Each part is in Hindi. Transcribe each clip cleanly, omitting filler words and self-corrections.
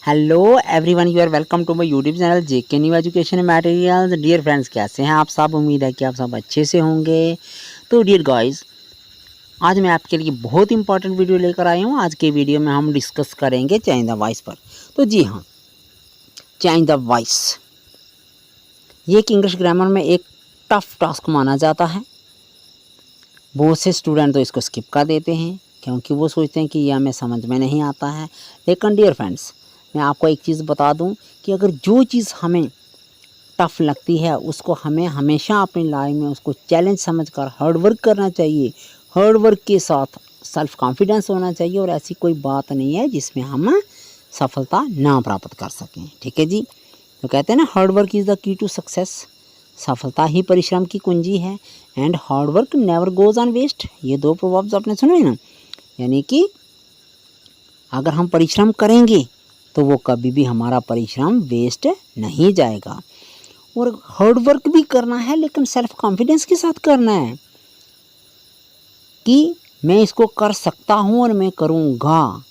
Hello everyone, you are welcome to my YouTube channel JK new education materials. Dear friends, कैसे हैं आप सब? उम्मीद है कि आप सब अच्छे से होंगे। तो डियर गाइस, आज मैं आपके लिए बहुत इंपॉर्टेंट वीडियो लेकर आया हूँ। आज के वीडियो में हम डिस्कस करेंगे चेंज द वॉइस पर। तो जी हाँ, चेंज द वॉइस ये एक इंग्लिश ग्रामर में एक टफ टास्क माना जाता है। बहुत से स्टूडेंट तो इसको स्किप कर देते हैं क्योंकि वो सोचते हैं कि यह हमें समझ में नहीं आता है। लेकिन डियर फ्रेंड्स, मैं आपको एक चीज़ बता दूं कि अगर जो चीज़ हमें टफ़ लगती है उसको हमें हमेशा अपनी लाइफ में उसको चैलेंज समझकर हार्ड वर्क करना चाहिए। हार्ड वर्क के साथ सेल्फ कॉन्फिडेंस होना चाहिए और ऐसी कोई बात नहीं है जिसमें हम सफलता ना प्राप्त कर सकें। ठीक है जी। तो कहते हैं ना, hard work is the key to success. सफलता ही परिश्रम की कुंजी है। And hard work never goes on waste. ये दो प्रोवर्ब्स आपने सुने ना, यानी कि अगर हम परिश्रम करेंगे तो वो कभी भी हमारा परिश्रम वेस्ट नहीं जाएगा। और हार्ड वर्क भी करना है, लेकिन सेल्फ कॉन्फिडेंस के साथ करना है कि मैं इसको कर सकता हूँ और मैं करूँगा।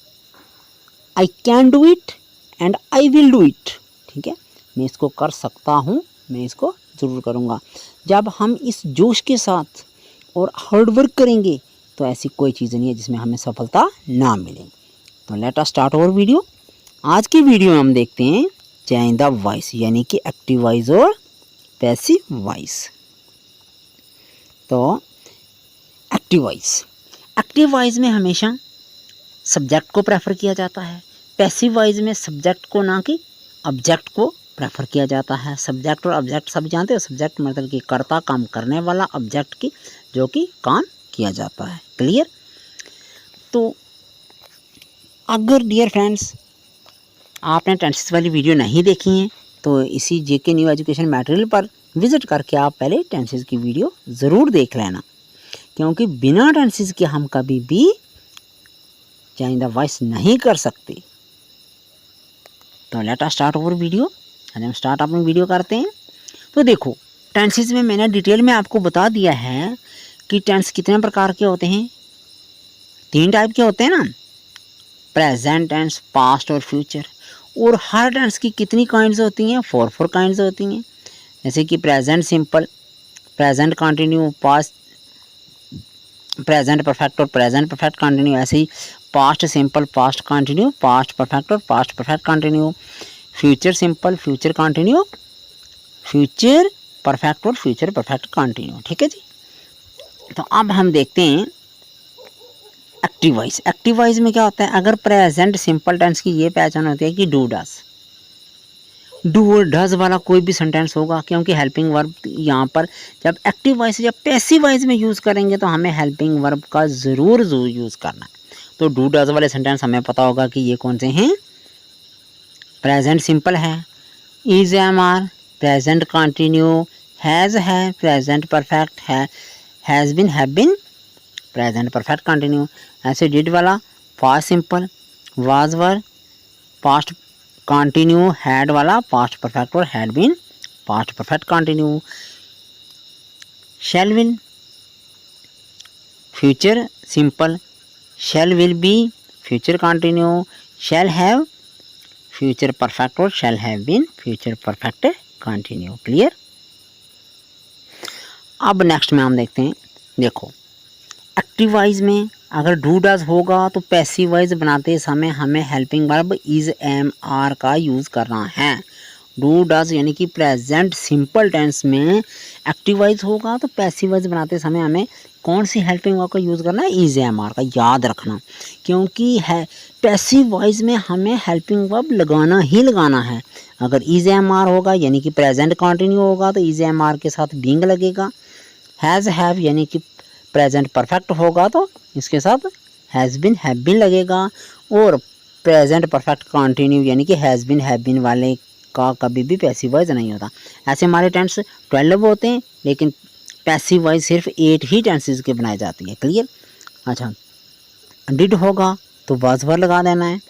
I can do it and I will do it. ठीक है, मैं इसको कर सकता हूँ, मैं इसको ज़रूर करूँगा। जब हम इस जोश के साथ और हार्ड वर्क करेंगे तो ऐसी कोई चीज़ नहीं है जिसमें हमें सफलता ना मिले। तो let us start our video. आज की वीडियो में हम देखते हैं चेंज द वॉइस, यानी कि एक्टिव वॉइस और पैसिव वॉइस। तो एक्टिव वॉइस में हमेशा सब्जेक्ट को प्रेफर किया जाता है। पैसिव वॉइस में सब्जेक्ट को ना कि ऑब्जेक्ट को प्रेफर किया जाता है। सब्जेक्ट और ऑब्जेक्ट सब जानते हो। सब्जेक्ट मतलब कि कर्ता, काम करने वाला, ऑब्जेक्ट की जो कि काम किया जाता है। क्लियर? तो अगर डियर फ्रेंड्स आपने टेंसेस वाली वीडियो नहीं देखी है तो इसी जेके न्यू एजुकेशन मटेरियल पर विजिट करके आप पहले टेंसेस की वीडियो ज़रूर देख लेना, क्योंकि बिना टेंसेस के हम कभी भी चेंज द वॉइस नहीं कर सकते। तो let us start our video. आज हम स्टार्ट अपनी वीडियो करते हैं। तो देखो, टेंसेस में मैंने डिटेल में आपको बता दिया है कि टेंस कितने प्रकार के होते हैं। 3 टाइप के होते हैं ना, प्रेजेंट टेंस, पास्ट और फ्यूचर। और हर टेंस की कितनी काइंड्स होती हैं? 4 काइंड्स होती हैं। जैसे कि present simple, present continue, past present perfect और प्रेजेंट परफेक्ट कंटिन्यू। ऐसे ही past simple, past continue, past perfect और past perfect continue. Future simple, future continue, future perfect और फ्यूचर परफेक्ट कंटिन्यू। ठीक है जी। तो अब हम देखते हैं एक्टिव वॉइस। एक्टिव वॉइस में क्या होता है? अगर प्रेजेंट सिंपल टेंस की ये पहचान होती है कि डू और डज वाला कोई भी सेंटेंस होगा, क्योंकि हेल्पिंग वर्ब यहाँ पर जब एक्टिव वॉइस या पैसिव वॉइस में यूज़ करेंगे तो हमें हेल्पिंग वर्ब का ज़रूर यूज़ करना है। तो डू डज वाले सेंटेंस हमें पता होगा कि ये कौन से हैं। प्रेजेंट सिंपल है, is am are, present continue, has है, प्रेजेंट परफेक्ट है, has been, have been, present perfect continue. ऐसे डिड वाला past simple, was were, past continue, had वाला पास्ट परफेक्ट और had been, past perfect continue. Shall will future simple, shall will be future continue, shall have future perfect और shall have been future perfect continue. Clear? अब नेक्स्ट में हम देखते हैं। देखो, एक्टिव वॉइस में अगर डू डज होगा तो पैसिव वॉइस बनाते समय हमें helping verb is am are का यूज़ करना है। डू डज यानी कि प्रेजेंट सिंपल टेंस में एक्टिव वॉइस होगा तो पैसिव वॉइस बनाते समय हमें कौन सी हेल्पिंग वर्ब का यूज़ करना है? इज एम आर का। याद रखना, क्योंकि है पैसिव वॉइस में हमें हेल्पिंग वर्ब लगाना ही लगाना है। अगर इज एम आर होगा यानी कि प्रेजेंट कंटिन्यू होगा तो इज एम आर के साथ बीइंग लगेगा। हैज़ हैव यानी कि प्रेजेंट परफेक्ट होगा तो इसके साथ हैज़ बिन, हैव बिन लगेगा। और प्रेजेंट परफेक्ट कंटिन्यू यानी कि हैज़ बिन, हैव बिन वाले का कभी भी पैसिव वॉइस नहीं होता। ऐसे हमारे टेंस 12 होते हैं, लेकिन पैसिव वॉइस सिर्फ 8 ही टेंसेस के बनाई जाती है। क्लियर? अच्छा, डिड होगा तो वाज वर लगा देना है,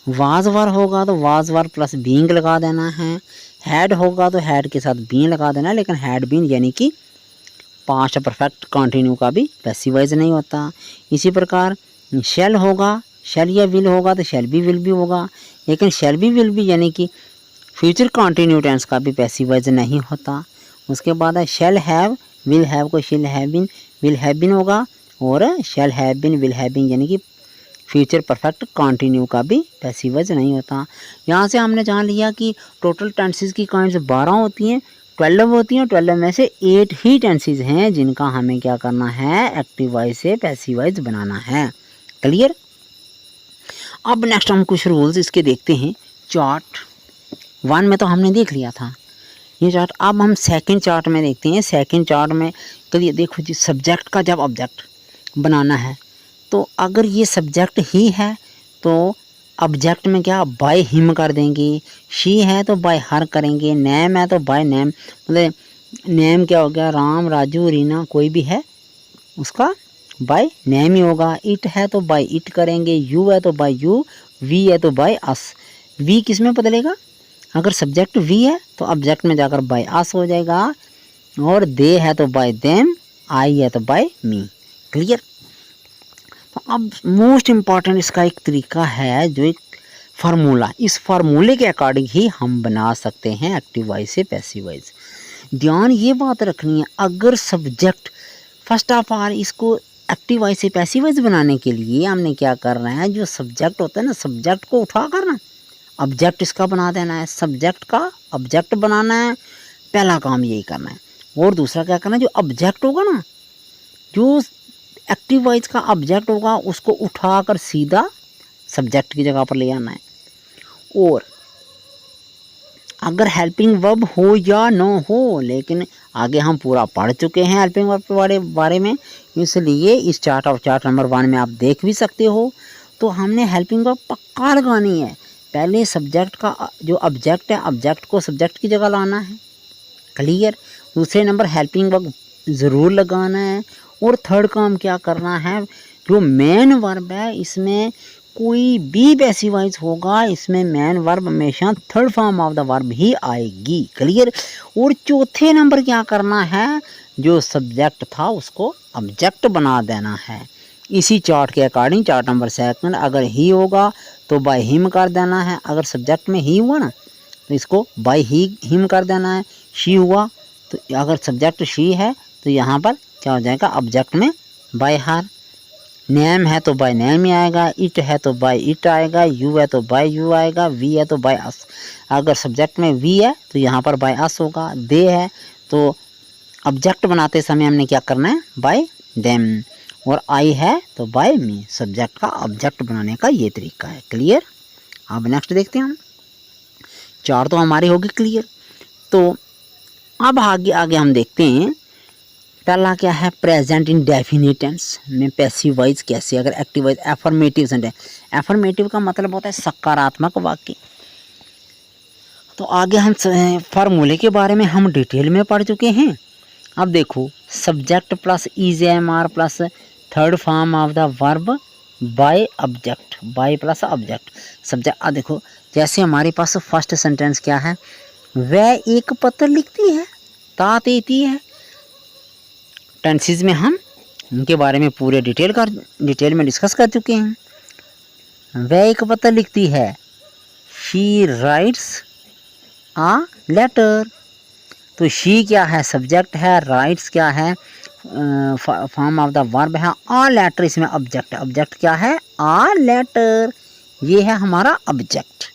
वाज वर होगा तो वाज वर प्लस बीइंग लगा देना है, हैड होगा तो हैड के साथ बीइंग लगा देना है। लेकिन हैड बीन यानी कि पास्ट परफेक्ट कंटिन्यू का भी पैसिव वॉइस नहीं होता। इसी प्रकार शैल होगा, शैल या विल होगा तो शैल बी विल भी होगा, लेकिन शैल बी विल भी यानी कि फ्यूचर कंटिन्यू टेंस का भी पैसिव वॉइस नहीं होता। उसके बाद है शैल हैव, विल हैव को shall have been, will have been होगा, और shall have been, will have been यानी कि फ्यूचर परफेक्ट कंटिन्यू का भी पैसिव वॉइस नहीं होता। यहाँ से हमने जान लिया कि टोटल टेंसेस की काइंड्स 12 होती हैं, 12 होती हैं। 12 में से 8 ही टेंसेस हैं जिनका हमें क्या करना है, एक्टिव वॉइस से पैसिव वॉइस बनाना है। क्लियर। अब नेक्स्ट हम कुछ रूल्स इसके देखते हैं। चार्ट 1 में तो हमने देख लिया था ये चार्ट। अब हम सेकंड चार्ट में देखते हैं। सेकंड चार्ट में चलिए देखो जी, सब्जेक्ट का जब ऑब्जेक्ट बनाना है तो अगर ये सब्जेक्ट ही है तो ऑब्जेक्ट में क्या बाय हिम कर देंगे, शी है तो बाय हर करेंगे, नेम है तो बाय नेम, मतलब नेम क्या हो गया, राम, राजू, रीना, कोई भी है उसका बाय नेम ही होगा। इट है तो बाय इट करेंगे, यू है तो बाय यू, वी है तो बाय अस। वी किस में बदलेगा, अगर सब्जेक्ट वी है तो ऑब्जेक्ट में जाकर बाय अस हो जाएगा, और दे है तो बाय देम, आई है तो बाय मी। क्लियर। तो अब मोस्ट इम्पॉर्टेंट इसका एक तरीका है जो एक फार्मूला, इस फार्मूले के अकॉर्डिंग ही हम बना सकते हैं एक्टिव वॉइस से पैसिव वॉइस। ध्यान ये बात रखनी है, अगर सब्जेक्ट फर्स्ट ऑफ ऑल इसको एक्टिव वॉइस से पैसिव वॉइस बनाने के लिए हमने क्या करना है, जो सब्जेक्ट होता है ना, सब्जेक्ट को उठा करना ऑब्जेक्ट इसका बना देना है, सब्जेक्ट का ऑब्जेक्ट बनाना है, पहला काम यही करना है। और दूसरा क्या करना है, जो ऑब्जेक्ट होगा ना, जो एक्टिव वॉइस का ऑब्जेक्ट होगा उसको उठाकर सीधा सब्जेक्ट की जगह पर ले आना है। और अगर हेल्पिंग वर्ब हो या न हो, लेकिन आगे हम पूरा पढ़ चुके हैं हेल्पिंग वर्ब के बारे में, इसलिए इस चार्ट नंबर 1 में आप देख भी सकते हो। तो हमने हेल्पिंग वर्ब पक्का लगानी है। पहले सब्जेक्ट का जो ऑब्जेक्ट है, ऑब्जेक्ट को सब्जेक्ट की जगह लाना है। क्लियर। दूसरे नंबर हेल्पिंग वर्ब ज़रूर लगाना है। और थर्ड काम क्या करना है, जो मेन वर्ब है इसमें कोई भी पैसिव वॉइस होगा, इसमें मेन वर्ब हमेशा third form of the verb ही आएगी। क्लियर। और चौथे नंबर क्या करना है, जो सब्जेक्ट था उसको ऑब्जेक्ट बना देना है। इसी चार्ट के अकॉर्डिंग चार्ट नंबर 2 अगर ही होगा तो बाय हिम कर देना है, अगर सब्जेक्ट में ही हुआ ना तो इसको बाय ही हिम कर देना है। शी हुआ तो अगर सब्जेक्ट शी है तो यहाँ पर क्या हो जाएगा, ऑब्जेक्ट में बाय हर। नेम है तो बाय नेम ही आएगा, इट है तो बाय इट आएगा, यू है तो बाय यू आएगा, वी है तो बाय अस। अगर सब्जेक्ट में वी है तो यहाँ पर बाय अस होगा। दे है तो ऑब्जेक्ट बनाते समय हमने क्या करना है, बाय देम। और आई है तो बाय मी। सब्जेक्ट का ऑब्जेक्ट बनाने का ये तरीका है। क्लियर। अब नेक्स्ट देखते हैं हम। चार तो हमारी होगी क्लियर। तो अब आगे हम देखते हैं पहला क्या है, प्रेजेंट इंडेफिनिट टेंस में पैसिव वॉइस कैसे, अगर active voice affirmative sentence. Affirmative का मतलब होता है सकारात्मक वाक्य। तो आगे हम फार्मूले के बारे में हम डिटेल में पढ़ चुके हैं। अब देखो, subject plus EJMR plus third form of the verb by object, by plus object subject. अब देखो, जैसे हमारे पास फर्स्ट सेंटेंस क्या है, वह एक पत्र लिखती है, ता देती है। टेंसेस में हम उनके बारे में पूरे डिटेल में डिस्कस कर चुके हैं। वह एक पत्र लिखती है, शी राइट्स आ लेटर। तो शी क्या है, सब्जेक्ट है, राइट्स क्या है, फॉर्म ऑफ द वर्ब है, आ लेटर इसमें ऑब्जेक्ट है। ऑब्जेक्ट क्या है, आ लेटर, ये है हमारा ऑब्जेक्ट।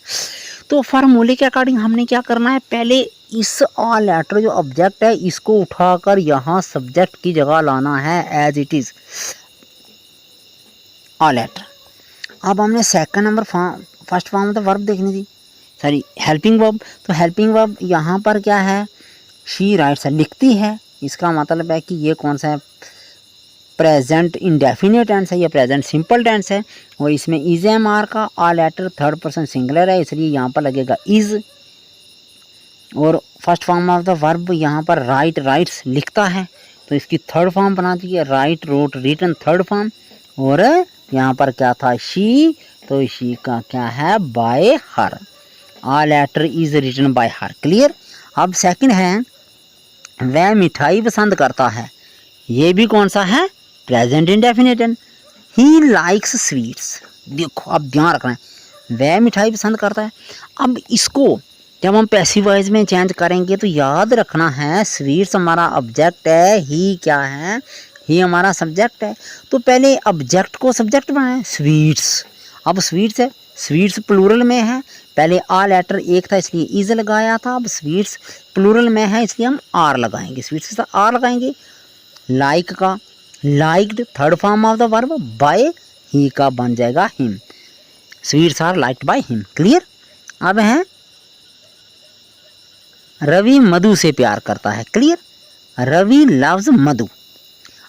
तो फार्मूले के अकॉर्डिंग हमने क्या करना है, पहले इस आ लेटर जो ऑब्जेक्ट है इसको उठाकर यहाँ सब्जेक्ट की जगह लाना है as it is a letter. अब हमने second number first form of the verb देखनी थी, सॉरी हेल्पिंग वर्ब। तो हेल्पिंग वर्ब यहाँ पर क्या है, शी राइट्स है, लिखती है। इसका मतलब है कि ये कौन सा है, प्रेजेंट इंडेफिनिट टेंस है, या प्रेजेंट सिंपल टेंस है। और इसमें EJMR का a letter third person singular है, इसलिए यहाँ पर लगेगा इज। और first form of the verb यहाँ पर राइट, राइट्स लिखता है, तो इसकी थर्ड फॉर्म बना दी है, write, wrote, written third form. और यहाँ पर क्या था, शी, तो शी का क्या है, by her, a letter is written by her. Clear. अब सेकंड है, वह मिठाई पसंद करता है, ये भी कौन सा है, present indefinite. He likes sweets, देखो अब ध्यान रखना है, वह मिठाई पसंद करता है। अब इसको जब हम पैसिव वॉइस में चेंज करेंगे तो याद रखना है स्वीट्स हमारा ऑब्जेक्ट है, ही क्या है, ही हमारा सब्जेक्ट है। तो पहले ऑब्जेक्ट को सब्जेक्ट बनाए स्वीट्स। अब स्वीट्स है, स्वीट्स प्लूरल में है, पहले आ लेटर एक था इसलिए इज लगाया था। अब स्वीट्स प्लूरल में है इसलिए हम आर लगाएंगे, स्वीट्स के साथ आर लगाएंगे। लाइक का liked third form of the verb, by he का बन जाएगा him, sweets are liked by him. Clear. अब है रवि मधु से प्यार करता है। Clear, Ravi loves Madhu.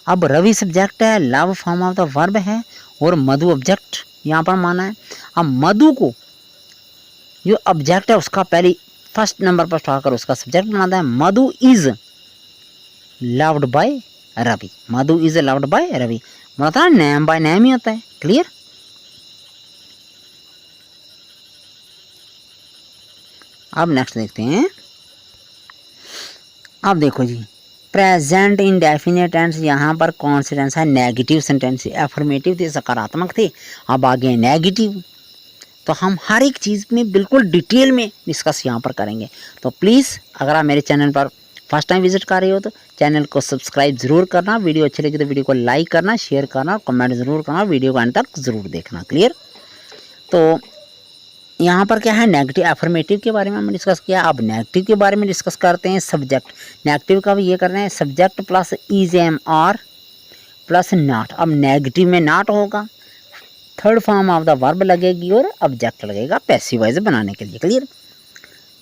अब रवि सब्जेक्ट है, love form of the verb है और मधु ऑब्जेक्ट यहाँ पर माना है। अब मधु को जो ऑब्जेक्ट है उसका पहले फर्स्ट नंबर पर उठाकर उसका सब्जेक्ट बनाता है। Madhu is loved by Ravi, Madhu is loved by Ravi, मतलब नेम बाय नेम ही होता है। क्लियर। अब नेक्स्ट देखते हैं। अब देखो जी, प्रेजेंट इंडेफिनिट टेंस, यहाँ पर कौन से टेंस है, नेगेटिव सेंटेंस। एफर्मेटिव थे, सकारात्मक थे, अब आगे नेगेटिव। तो हम हर एक चीज़ में बिल्कुल डिटेल में डिस्कस यहाँ पर करेंगे। तो प्लीज़ अगर आप मेरे चैनल पर फर्स्ट टाइम विजिट कर रहे हो तो चैनल को सब्सक्राइब ज़रूर करना, वीडियो अच्छी लगी तो वीडियो को लाइक करना, शेयर करना, कमेंट ज़रूर करना, वीडियो को अंत तक ज़रूर देखना। क्लियर। तो यहाँ पर क्या है, नेगेटिव एफर्मेटिव के बारे में हमने डिस्कस किया। अब नेगेटिव के बारे में डिस्कस करते हैं। सब्जेक्ट, नेगेटिव का भी ये कर रहे हैं, subject plus is am are plus not. अब नेगेटिव में नॉट होगा, third form of the verb लगेगी और ऑब्जेक्ट लगेगा पैसिव वॉइस बनाने के लिए। क्लियर।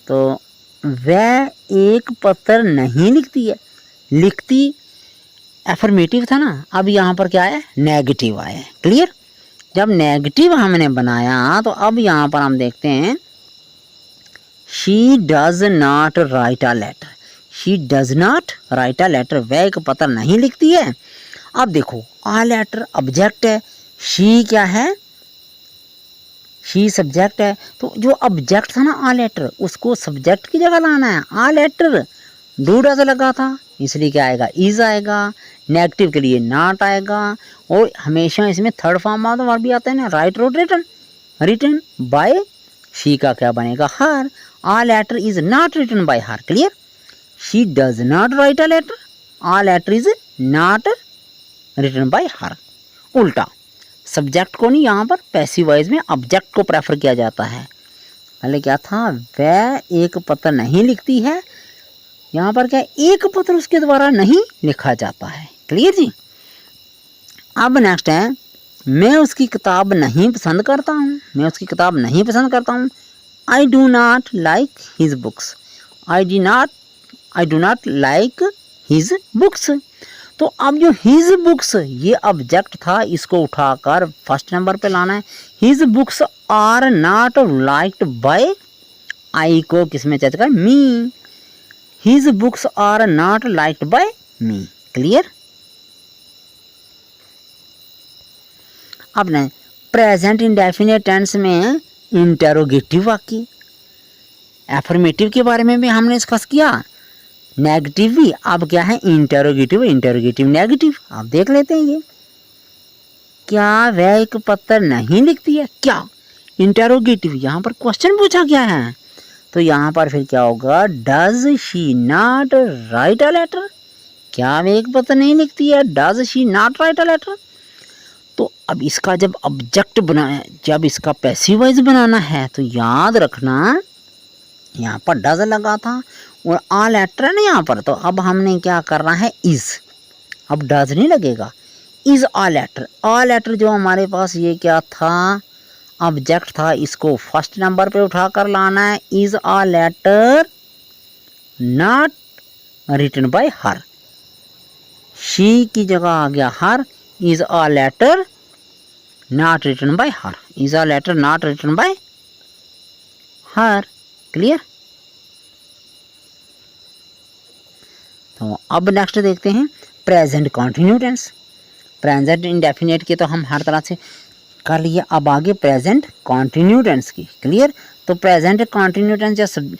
तो वह एक पत्र नहीं लिखती है, लिखती एफर्मेटिव था ना, अब यहाँ पर क्या है, नेगेटिव आया है। क्लियर। जब नेगेटिव हमने बनाया तो अब यहाँ पर हम देखते हैं, she does not write a letter, she does not write a letter, वह एक पत्र नहीं लिखती है। अब देखो आ लेटर ऑब्जेक्ट है, शी क्या है, शी सब्जेक्ट है। तो जो ऑब्जेक्ट था ना आ लेटर, उसको सब्जेक्ट की जगह लाना है। आ लेटर डू डज लगा था इसलिए क्या आएगा, इज आएगा। नेगेटिव के लिए नॉट आएगा और हमेशा इसमें third form of the verb भी आता है ना, राइट और रिटन। रिटन बाय शी का क्या बनेगा, her. A letter is not written by her. Clear. She does not write a letter, a letter is not written by her. उल्टा, सब्जेक्ट को नहीं, यहाँ पर पैसिव वॉइस में ऑब्जेक्ट को प्रेफर किया जाता है। पहले क्या था, वह एक पत्र नहीं लिखती है, यहाँ पर क्या, एक पत्र उसके द्वारा नहीं लिखा जाता है। क्लियर जी। अब नेक्स्ट है, मैं उसकी किताब नहीं पसंद करता हूँ, मैं उसकी किताब नहीं पसंद करता हूँ। I do not like his books, I do not like his books. तो अब जो हिज बुक्स ये ऑब्जेक्ट था, इसको उठाकर फर्स्ट नंबर पे लाना है। His books are not liked by, I को किस में चेंज कर, me. His books are not liked by me. Clear. अब न प्रेजेंट इंडेफिनिट टेंस में इंटेरोगेटिव वाक्य, एफर्मेटिव के बारे में भी हमने डिस्कस किया, नेगेटिव भी। अब क्या है, इंटेरोगेटिव, इंटेरोगेटिव नेगेटिव। आप देख लेते हैं, ये क्या वह एक पत्र नहीं लिखती है, क्या इंटेरोगेटिव, यहाँ पर क्वेश्चन पूछा गया है। तो यहाँ पर फिर क्या होगा, does she not write a letter, क्या वह एक पत्र नहीं लिखती है, does she not write a letter. तो अब इसका जब ऑब्जेक्ट बनाया, जब इसका पैसिव वॉइस बनाना है तो याद रखना यहाँ पर डज लगा था और आ लेटर है ना यहाँ पर, तो अब हमने क्या करना है, इज। अब डज नहीं लगेगा, is a letter. A letter जो हमारे पास ये क्या था, ऑब्जेक्ट था, इसको फर्स्ट नंबर पे उठाकर लाना है। Is a letter not written by her, she की जगह आ गया her. Is a letter not written by her, is a letter not written by her. Clear. तो अब नेक्स्ट देखते हैं present continue tense. Present indefinite के तो हम हर तरह से कर लिए, अब आगे प्रेजेंट कंटिन्यू टेंस की। क्लियर। तो प्रेजेंट कंटिन्यू टेंस जब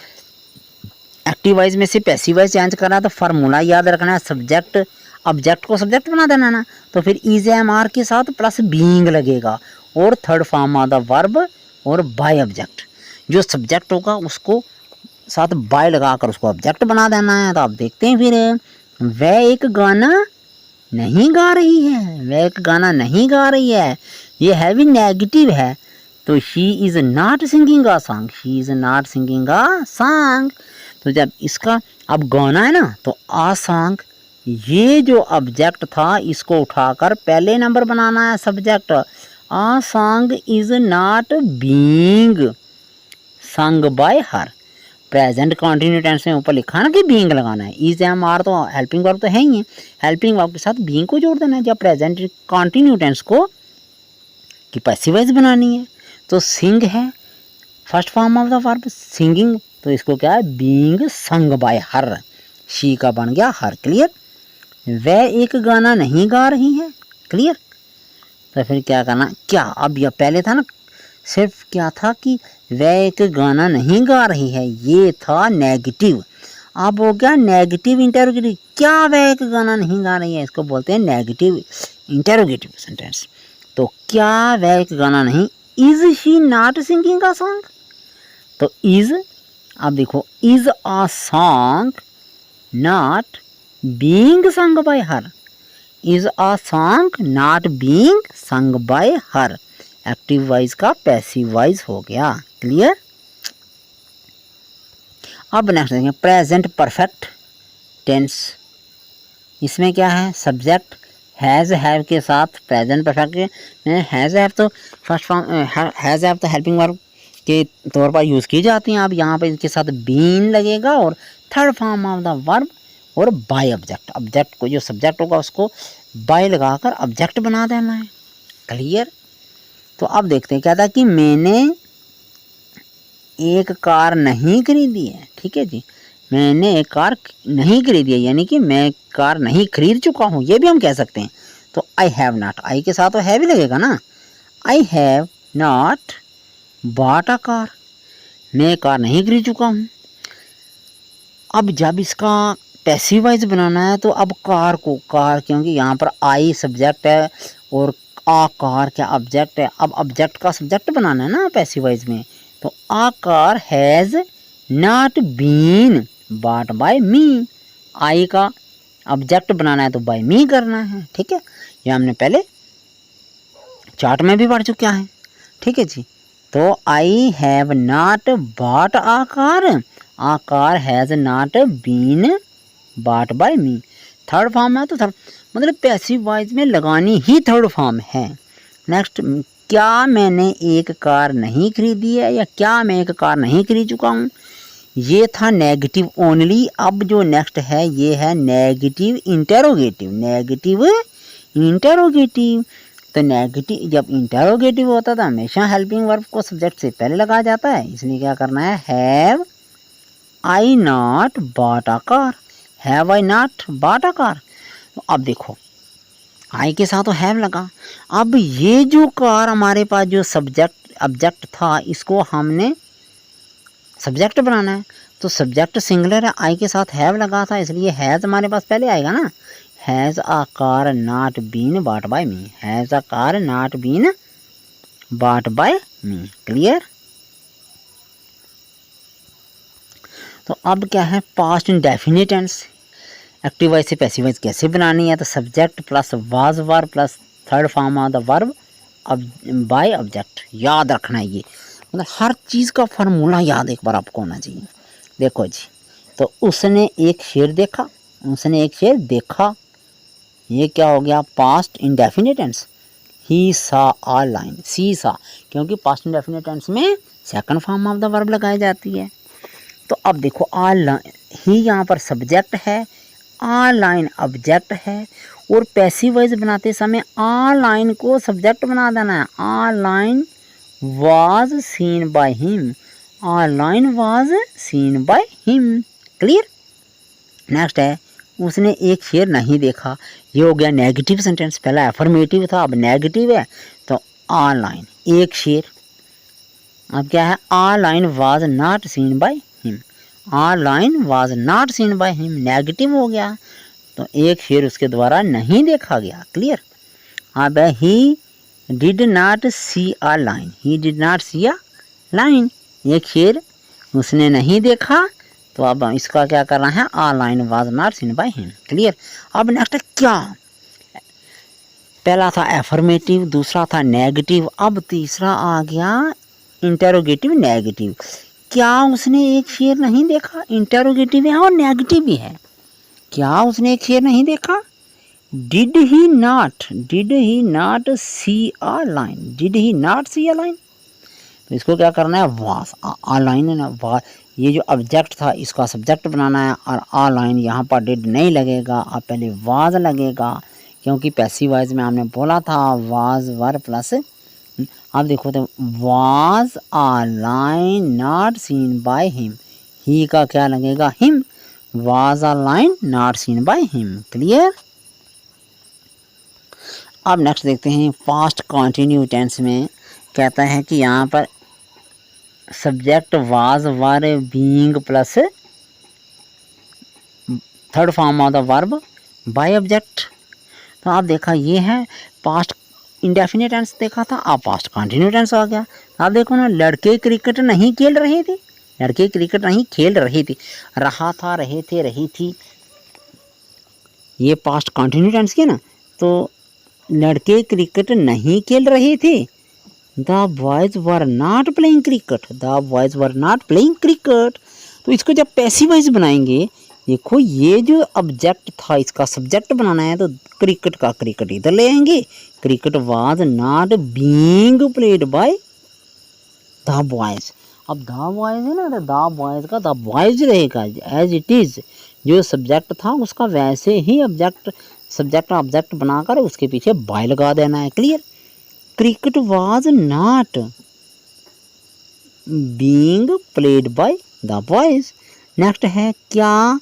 एक्टिव वॉइस में से पैसिव वॉइस चेंज करना है तो फार्मूला याद रखना है, सब्जेक्ट ऑब्जेक्ट को सब्जेक्ट बना देना ना। तो फिर इज एम आर के साथ प्लस बीइंग लगेगा और third form of the verb और बाय ऑब्जेक्ट। जो सब्जेक्ट होगा उसको साथ बाय लगाकर उसको ऑब्जेक्ट बना देना है। तो आप देखते हैं फिर, वह एक गाना नहीं गा रही है, वह एक गाना नहीं गा रही है, ये है भी नेगेटिव है। तो she is not singing a song, she is not singing a song. तो जब इसका अब गाना है ना, तो आ सॉन्ग, ये जो ऑब्जेक्ट था इसको उठाकर पहले नंबर बनाना है subject. A song is not being sung by her. Present continue tense में ऊपर लिखा ना कि बीइंग लगाना है, इज एम आर तो हेल्पिंग वर्ब तो है ही है, हेल्पिंग वर्ब के साथ बीइंग को जोड़ देना है। जब प्रेजेंट कंटिन्यू टेंस को कि पैसिव वॉइस बनानी है, तो सिंग है first form of the verb singing, तो इसको क्या है being sung by her, she का बन गया हर। क्लियर। वह एक गाना नहीं गा रही है। क्लियर। तो फिर क्या करना, क्या अब यह पहले था ना सिर्फ क्या था कि वह एक गाना नहीं गा रही है, ये था नेगेटिव। अब हो गया नेगेटिव इंटेरोगेटिव। क्या वह एक गाना नहीं गा रही है, इसको बोलते हैं नेगेटिव इंटेरोगेटिव सेंटेंस। तो क्या वह एक गाना नहीं, is she not singing a song. तो इज, अब देखो, is a song not being sung by her, is a song not being sung by her. Active voice का पैसिव वॉइस हो गया। क्लियर। अब नेक्स्ट देखेंगे प्रेजेंट परफेक्ट टेंस। इसमें क्या है, सब्जेक्ट हैज़ हैव के साथ प्रेजेंट परफेक्ट में हैज़ हैव तो फर्स्ट फॉर्म, हैज़ हैव तो हेल्पिंग वर्ब के तौर पर यूज़ की जाती हैं। अब यहाँ पर इसके साथ बीन लगेगा और third form of the verb और बाय ऑब्जेक्ट। ऑब्जेक्ट को जो सब्जेक्ट होगा उसको बाय लगाकर ऑब्जेक्ट बना देना है। क्लियर। तो अब देखते हैं क्या था कि मैंने एक कार नहीं खरीदी है। ठीक है जी, मैंने एक कार नहीं खरीदी है, यानी कि मैं कार नहीं खरीद चुका हूँ, ये भी हम कह सकते हैं। तो आई हैव नॉट, आई के साथ तो हैव ही लगेगा ना। आई have not bought a car, मैं कार नहीं खरीद चुका हूँ। अब जब इसका पैसिव वॉइस बनाना है तो अब कार को, कार क्योंकि यहाँ पर आई सब्जेक्ट है और आ कार क्या ऑब्जेक्ट है, अब ऑब्जेक्ट का सब्जेक्ट बनाना है ना पैसिव वॉइस में। तो a car has not been bought by me, I का ऑब्जेक्ट बनाना है तो बाय मी करना है। ठीक है, ये हमने पहले चार्ट में भी पढ़ चुका है। ठीक है जी। तो I have not bought a car has not been bought by me. Third form है तो थर्ड मतलब पैसिव वॉइस में लगानी ही थर्ड फॉर्म है। नेक्स्ट, क्या मैंने एक कार नहीं खरीदी है या क्या मैं एक कार नहीं खरीद चुका हूँ, ये था नेगेटिव ओनली। अब जो नेक्स्ट है ये है नेगेटिव इंटेरोगेटिव, नेगेटिव इंटेरोगेटिव। तो नेगेटिव जब इंटेरोगेटिव होता था हमेशा हेल्पिंग वर्ब को सब्जेक्ट से पहले लगाया जाता है, इसलिए क्या करना है, have I not bought a car, have I not bought a car. अब देखो आई के साथ तो हैव लगा। अब ये जो कार हमारे पास जो सब्जेक्ट ऑब्जेक्ट था इसको हमने सब्जेक्ट बनाना है, तो सब्जेक्ट सिंगुलर है, आई के साथ हैव लगा था इसलिए हैज़ हमारे पास पहले आएगा ना। Has a car not been bought by me, has a car not been bought by me. Clear. तो अब क्या है past indefinite tense. Active voice से पैसिव वॉइस कैसे बनानी है, तो subject plus was verb plus third form of the verb by object. याद रखना है ये, मतलब हर चीज़ का फार्मूला याद एक बार आपको होना चाहिए। देखो जी, तो उसने एक शेर देखा, उसने एक शेर देखा, ये क्या हो गया पास्ट इंडेफिनिट टेंस। ही सा आ लाइन, सी सा, क्योंकि पास्ट इंडेफिनिट टेंस में second form of the verb लगाई जाती है। तो अब देखो आ लाइन, ही यहाँ पर सब्जेक्ट है, आ लाइन ऑब्जेक्ट है, और पैसिव वॉइस बनाते समय आ लाइन को सब्जेक्ट बना देना है। A line was seen by him, a line was seen by him. Clear. Next है उसने एक शेर नहीं देखा, ये हो गया नेगेटिव सेंटेंस। पहला एफर्मेटिव था अब नेगेटिव है, तो आ लाइन एक शेर। अब क्या है, a line was not seen by him, a line was not seen by him negative हो गया, तो एक शेर उसके द्वारा नहीं देखा गया। क्लियर। अब he did not see a lion, he did not see a lion, एक शेर उसने नहीं देखा। तो अब इसका क्या करना है, a line was not seen by him. Clear. अब नेक्स्ट क्या, पहला था एफर्मेटिव, दूसरा था नेगेटिव, अब तीसरा आ गया इंटेरोगेटिव नेगेटिव। क्या उसने एक शेर नहीं देखा, इंटेरोगेटिव है और नेगेटिव भी है। क्या उसने एक शेर नहीं देखा, did he not see a lion, did he not see a lion. तो इसको क्या करना है, वास, अ लाइन है ना, ये जो ऑब्जेक्ट था इसका सब्जेक्ट बनाना है, और अ लाइन यहाँ पर डिड नहीं लगेगा, अब पहले वाज लगेगा, क्योंकि पैसिव वॉइस में हमने बोला था वाज वर प्लस। अब देखो तो was a line not seen by him, he का क्या लगेगा, him, was a line not seen by him. Clear. अब नेक्स्ट देखते हैं पास्ट कंटिन्यू टेंस में कहता है कि यहाँ पर subject was were being plus third form of the verb by object. तो आप देखा ये है पास्ट इंडेफिनिट टेंस देखा था, अब पास्ट कंटिन्यू टेंस आ गया। आप देखो ना, लड़के क्रिकेट नहीं खेल रहे थे, लड़के क्रिकेट नहीं खेल रहे थे, रहा था, रहे थे, रही थी, ये पास्ट कंटिन्यू टेंस के ना। तो लड़के क्रिकेट नहीं खेल रहे थे, the boys were not playing cricket, the boys were not playing cricket. तो इसको जब पैसिव वॉइस बनाएंगे, देखो ये जो ऑब्जेक्ट था इसका सब्जेक्ट बनाना है, तो क्रिकेट का क्रिकेट इधर ले आएंगे, cricket was not being played by the boys. अब द बॉयज है ना, तो द बॉयज का द बॉयज रहेगा एज इट इज, जो सब्जेक्ट था उसका वैसे ही ऑब्जेक्ट, सब्जेक्ट ऑब्जेक्ट बनाकर उसके पीछे बाय लगा देना है। Clear. Cricket was not being played by the boys. Next है क्या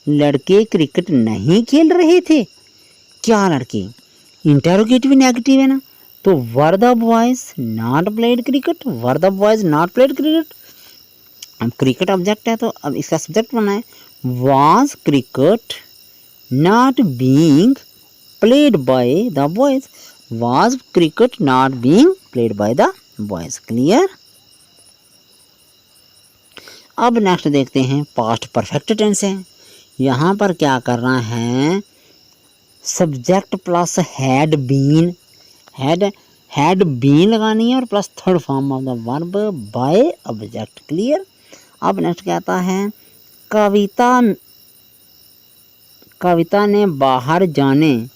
लड़के क्रिकेट नहीं खेल रहे थे, क्या लड़के, इंटेरोगेटिव नेगेटिव है ना, तो were the boys not played cricket, were the boys not played cricket. अब क्रिकेट ऑब्जेक्ट है तो अब इसका सब्जेक्ट बना है, was cricket not being played by the boys, was cricket not being played by the boys. Clear. अब नेक्स्ट देखते हैं पास्ट परफेक्ट टेंस है। यहाँ पर क्या करना है, subject plus had been, had been लगानी है और plus third form of the verb by object. Clear. अब नेक्स्ट कहता है कविता ने बाहर जाने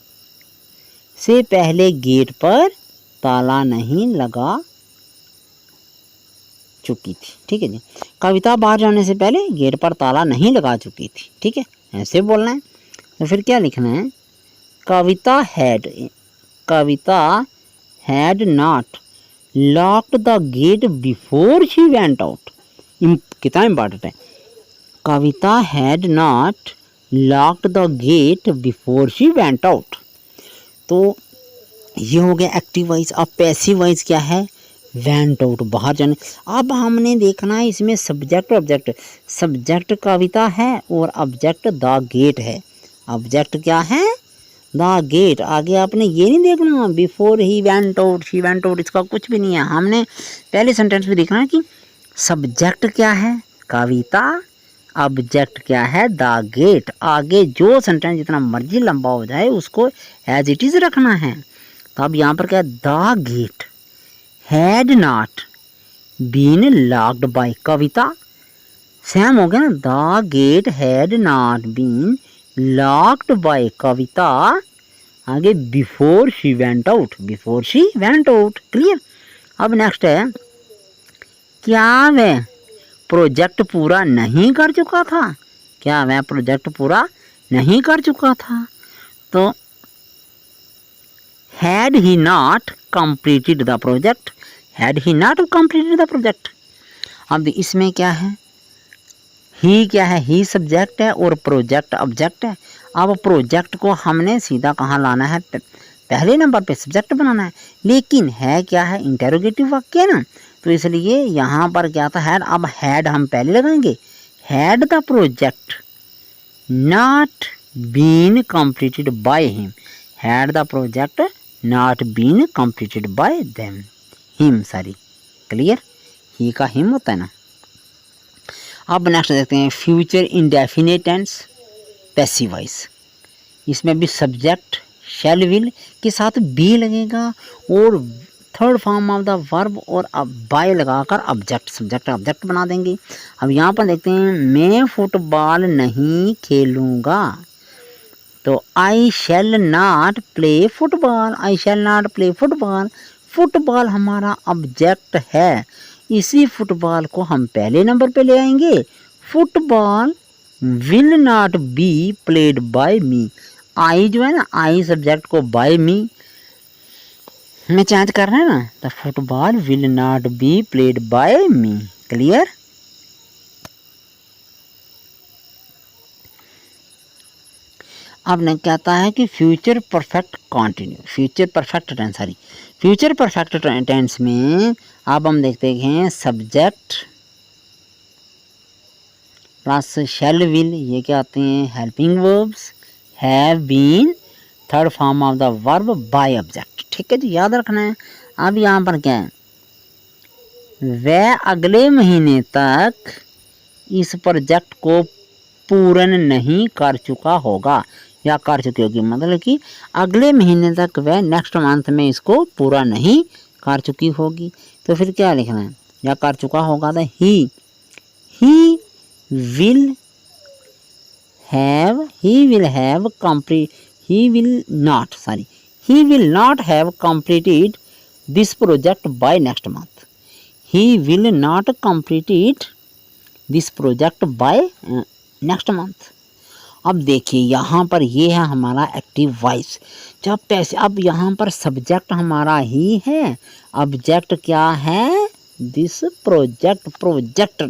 से पहले गेट पर ताला नहीं लगा चुकी थी। ठीक है जी, कविता बाहर जाने से पहले गेट पर ताला नहीं लगा चुकी थी। ठीक है, ऐसे बोलना है। तो फिर क्या लिखना है, Kavita had not locked the gate before she went out. कितना इंपॉर्टेंट है, Kavita had not locked the gate before she went out. तो ये हो गया एक्टिव वॉइस। अब पैसिव वॉइस क्या है, वेंट आउट, बाहर जाने। अब हमने देखना है इसमें सब्जेक्ट ऑब्जेक्ट, सब्जेक्ट कविता है और ऑब्जेक्ट द गेट है। ऑब्जेक्ट क्या है, द गेट। आगे आपने ये नहीं देखना before he went out, she went out, इसका कुछ भी नहीं है। हमने पहले सेंटेंस में देखना है कि सब्जेक्ट क्या है, कविता, ऑब्जेक्ट क्या है, द गेट। आगे जो सेंटेंस जितना मर्जी लंबा हो जाए उसको एज इट इज रखना है। तो अब यहाँ पर क्या है, the gate had not been locked by Kavita, same हो गया ना, the gate had not been locked by Kavita. आगे before she went out, before she went out. Clear. अब नेक्स्ट है, क्या वह प्रोजेक्ट पूरा नहीं कर चुका था, क्या वह प्रोजेक्ट पूरा नहीं कर चुका था। तो had he not completed the project, had he not completed the project. अब इसमें क्या है, ही क्या है, ही सब्जेक्ट है और प्रोजेक्ट ऑब्जेक्ट है। अब प्रोजेक्ट को हमने सीधा कहाँ लाना है, पहले नंबर पे सब्जेक्ट बनाना है। लेकिन है क्या है, इंटेरोगेटिव वाक्य है ना, तो इसलिए यहाँ पर क्या था, हैड। अब हैड हम पहले लगाएंगे, had the project not been completed by him, had the project not been completed by them, him sorry, clear, he का हिम होता है ना। अब नेक्स्ट देखते हैं future indefinite tense passive voice. इसमें भी सब्जेक्ट शैल विल के साथ बी लगेगा और third form of the verb और अब बाय लगाकर ऑब्जेक्ट, सब्जेक्ट ऑब्जेक्ट बना देंगे। अब यहाँ पर देखते हैं मैं फुटबॉल नहीं खेलूँगा, तो I shall not play football, I shall not play football. Football हमारा ऑब्जेक्ट है, इसी फुटबॉल को हम पहले नंबर पे ले आएंगे। Football will not be played by me, I जो है ना, आई सब्जेक्ट को बाय मी में चेंज कर रहे हैं ना, the football will not be played by me, clear. अब न कहता है कि future perfect continue, future perfect tense sorry, future perfect tense में अब हम देखते हैं सब्जेक्ट प्लस शैल विल, ये क्या आते हैं helping verbs, have been third form of the verb by object, ठीक है जी, याद रखना है। अब यहाँ पर क्या है, वह अगले महीने तक इस प्रोजेक्ट को पूर्ण नहीं कर चुका होगा या कर चुकी होगी, मतलब कि अगले महीने तक वह नेक्स्ट मंथ में इसको पूरा नहीं कर चुकी होगी। तो फिर क्या लिखना है, या कर चुका होगा तो he will have complete, he will not have completed this project by next month, he will not completed this project by next month। अब देखिए यहाँ पर ये है हमारा एक्टिव वॉइस, जब पैसे, अब यहाँ पर सब्जेक्ट हमारा ही है, ऑब्जेक्ट क्या है, दिस प्रोजेक्ट, प्रोजेक्ट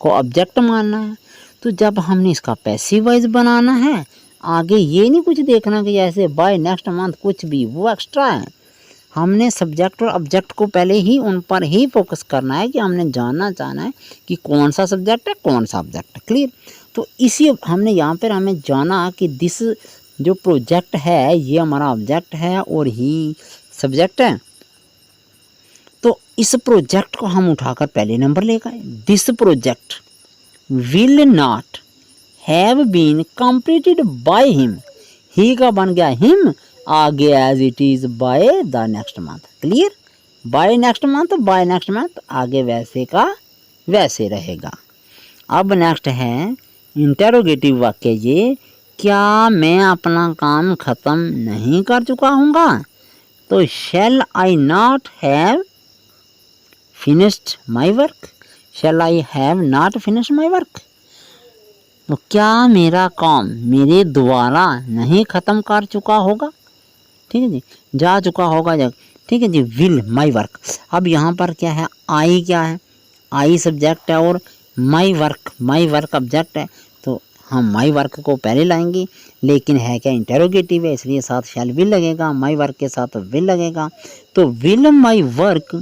को ऑब्जेक्ट मानना है। तो जब हमने इसका पैसिव वॉइस बनाना है, आगे ये नहीं कुछ देखना कि जैसे बाय नेक्स्ट मंथ कुछ भी, वो एक्स्ट्रा है। हमने सब्जेक्ट और ऑब्जेक्ट को पहले ही उन पर ही फोकस करना है कि हमने जानना चाहना है कि कौन सा सब्जेक्ट है कौन सा ऑब्जेक्ट है, क्लियर। तो इसी हमने यहाँ पर हमें जाना कि दिस जो प्रोजेक्ट है ये हमारा ऑब्जेक्ट है और ही सब्जेक्ट है। तो इस प्रोजेक्ट को हम उठाकर पहले नंबर ले गए, this project will not have been completed by him, he का बन गया हिम, आगे as it is by the next month, clear, by next month आगे वैसे का वैसे रहेगा। अब नेक्स्ट है इंटेरोगेटिव वाक्य, ये क्या मैं अपना काम ख़त्म नहीं कर चुका हूँगा, तो shall I not have finished my work, shall I have not finished my work, तो क्या मेरा काम मेरे द्वारा नहीं ख़त्म कर चुका होगा, ठीक है जी, जा चुका होगा जब, ठीक है जी, विल माई वर्क। अब यहाँ पर क्या है, आई क्या है, आई सब्जेक्ट है और माई वर्क ऑब्जेक्ट है, तो हम माई वर्क को पहले लाएंगे, लेकिन है क्या इंटेरोगेटिव है, इसलिए साथ शैल विल लगेगा, माई वर्क के साथ विल लगेगा। तो will my work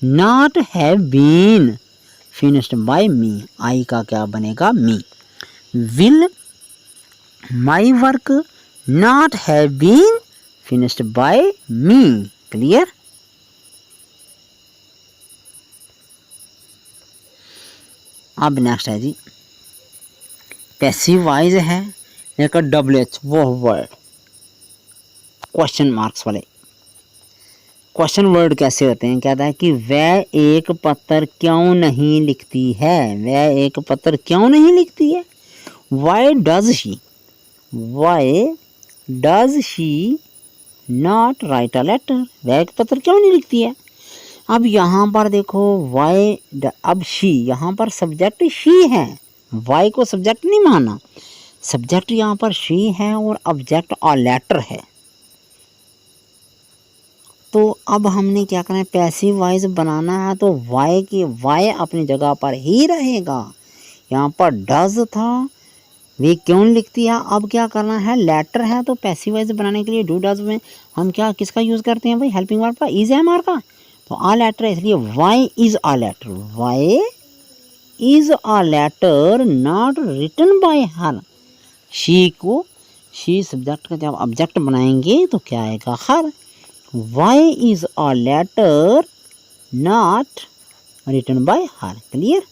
not have been finished by me, I का क्या बनेगा me, will my work not have been finished by me, clear. अब नेक्स्ट है जी पैसिव वॉइस है, एक WH वो वर्ड क्वेश्चन मार्क्स वाले। क्वेश्चन वर्ड कैसे होते हैं, कहता है कि वह एक पत्र क्यों नहीं लिखती है, वह एक पत्र क्यों नहीं लिखती है, why does she not write a letter, वह एक पत्र क्यों नहीं लिखती है। अब यहाँ पर देखो वाई, अब शी, यहाँ पर सब्जेक्ट शी है, वाई को सब्जेक्ट नहीं माना, सब्जेक्ट यहाँ पर शी है और ऑब्जेक्ट अ लेटर है। तो अब हमने क्या करना है, पैसिव वॉइस बनाना है, तो वाई अपनी जगह पर ही रहेगा। यहाँ पर डज था, वे क्यों लिखती है, अब क्या करना है, लेटर है, तो पैसिव वॉइस बनाने के लिए डू डज में हम क्या किसका यूज़ करते हैं भाई, हेल्पिंग वर्ब का, इज है हमारे का, तो आ लेटर है, इसलिए why is a letter, why is a letter not written by her, she को, शी सब्जेक्ट का जब ऑब्जेक्ट बनाएंगे तो क्या आएगा her, why is a letter not written by her. Clear.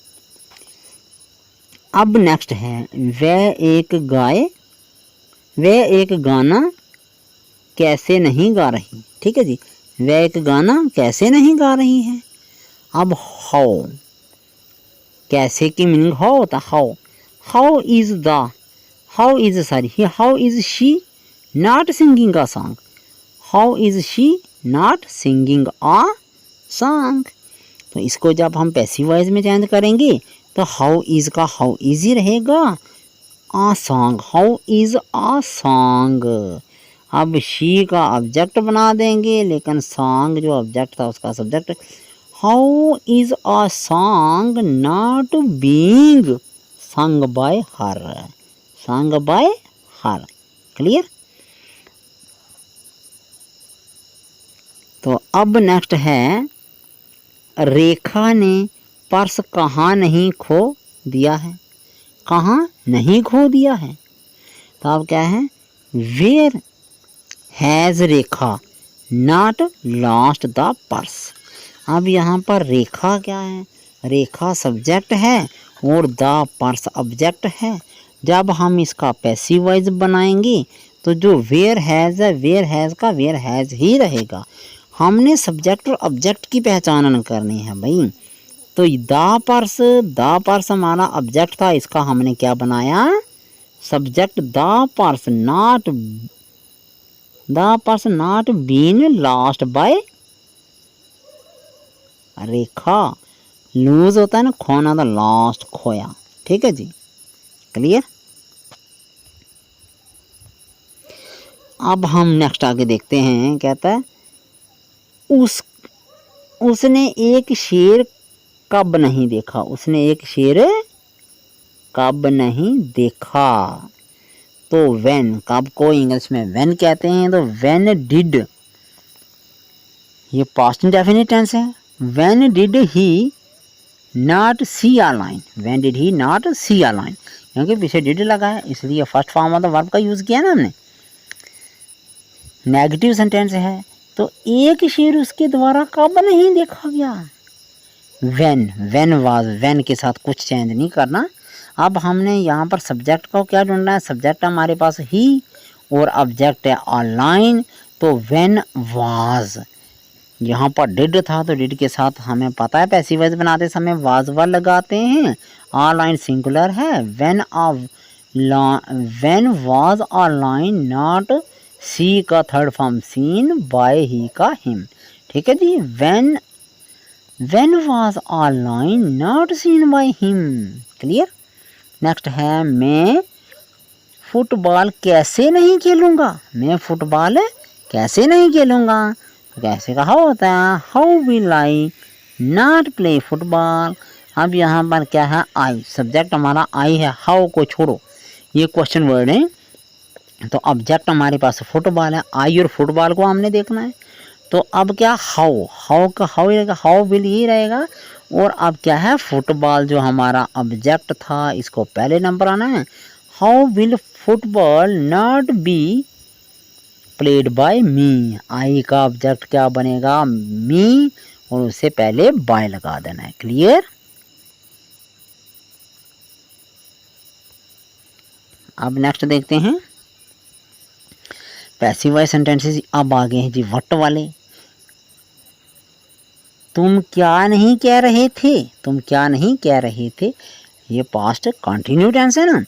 अब नेक्स्ट है वह एक गाना कैसे नहीं गा रही। ठीक है जी, वह एक गाना कैसे नहीं गा रही है। अब हाउ, कैसे की मीनिंग हाउ होता है। How is she not singing a song. How is she not singing a song. तो इसको जब हम पैसिव वॉइस में चेंज करेंगे तो हाउ इज का हाउ इज ही रहेगा। आ song, how is uh song. अब शी का ऑब्जेक्ट बना देंगे, लेकिन सॉन्ग जो ऑब्जेक्ट था उसका subject. How is a song not being sung by हर। संग बाय हर। क्लियर। तो अब नेक्स्ट है रेखा ने पर्स कहाँ नहीं खो दिया है। कहाँ नहीं खो दिया है। तो अब क्या है, where has Rekha not lost the purse. अब यहाँ पर रेखा क्या है, रेखा सब्जेक्ट है और द पर्स ऑब्जेक्ट है। जब हम इसका पैसिव वॉइस बनाएंगे तो जो वेयर हैज है, वेयर हैज का वेयर हैज ही रहेगा। हमने सब्जेक्ट और ऑब्जेक्ट की पहचान करनी है भाई। तो द पर्स हमारा ऑब्जेक्ट था, इसका हमने क्या बनाया, subject. The purse not been lost by Rekha. Lose होता है ना, खोना, तो लॉस्ट खोया। ठीक है जी। क्लियर। अब हम नेक्स्ट आगे देखते हैं। कहता है उसने एक शेर कब नहीं देखा। उसने एक शेर कब नहीं देखा। तो व्हेन, कब को इंग्लिश में व्हेन कहते हैं। तो व्हेन डिड, ये पास्ट इंडेफिनिट टेंस है। When did he not see a lion. When did he not see a lion, क्योंकि पीछे डिड लगा है इसलिए first form of the verb का यूज किया ना हमने। नेगेटिव सेंटेंस है तो एक शेर उसके द्वारा कब नहीं देखा गया। व्हेन वाज, व्हेन के साथ कुछ चेंज नहीं करना। अब हमने यहाँ पर सब्जेक्ट को क्या ढूंढना है, सब्जेक्ट हमारे पास ही और ऑब्जेक्ट है अ लाइन। तो व्हेन वाज, यहाँ पर डिड था तो डिड के साथ हमें पता है पैसिव वॉइस बनाते समय वाज वर लगाते हैं। अ लाइन सिंगुलर है। When was a line not see का third form seen, by he का हिम। ठीक है जी। When was a line not seen by him. Clear. Next है मैं फुटबॉल कैसे नहीं खेलूंगा। मैं फुटबॉल कैसे नहीं खेलूंगा। तो कैसे का हाउ होता है, how will I not play football. अब यहाँ पर क्या है, आई, सब्जेक्ट हमारा आई है। हाउ को छोड़ो, ये क्वेश्चन वर्ड है। तो ऑब्जेक्ट हमारे पास फुटबॉल है। आई और फुटबॉल को हमने देखना है। तो अब क्या, हाउ का हाउ रहेगा, हाउ विल ही रहेगा। और अब क्या है, फुटबॉल जो हमारा ऑब्जेक्ट था इसको पहले नंबर आना है। How will football not be played by me. I का ऑब्जेक्ट क्या बनेगा, मी, और उससे पहले बाय लगा देना है। क्लियर। अब नेक्स्ट देखते हैं पैसिव वॉइस सेंटेंसेस। अब आगे हैं जी व्हाट वाले। तुम क्या नहीं कह रहे थे। तुम क्या नहीं कह रहे थे, ये पास्ट कंटिन्यू टेंस है ना।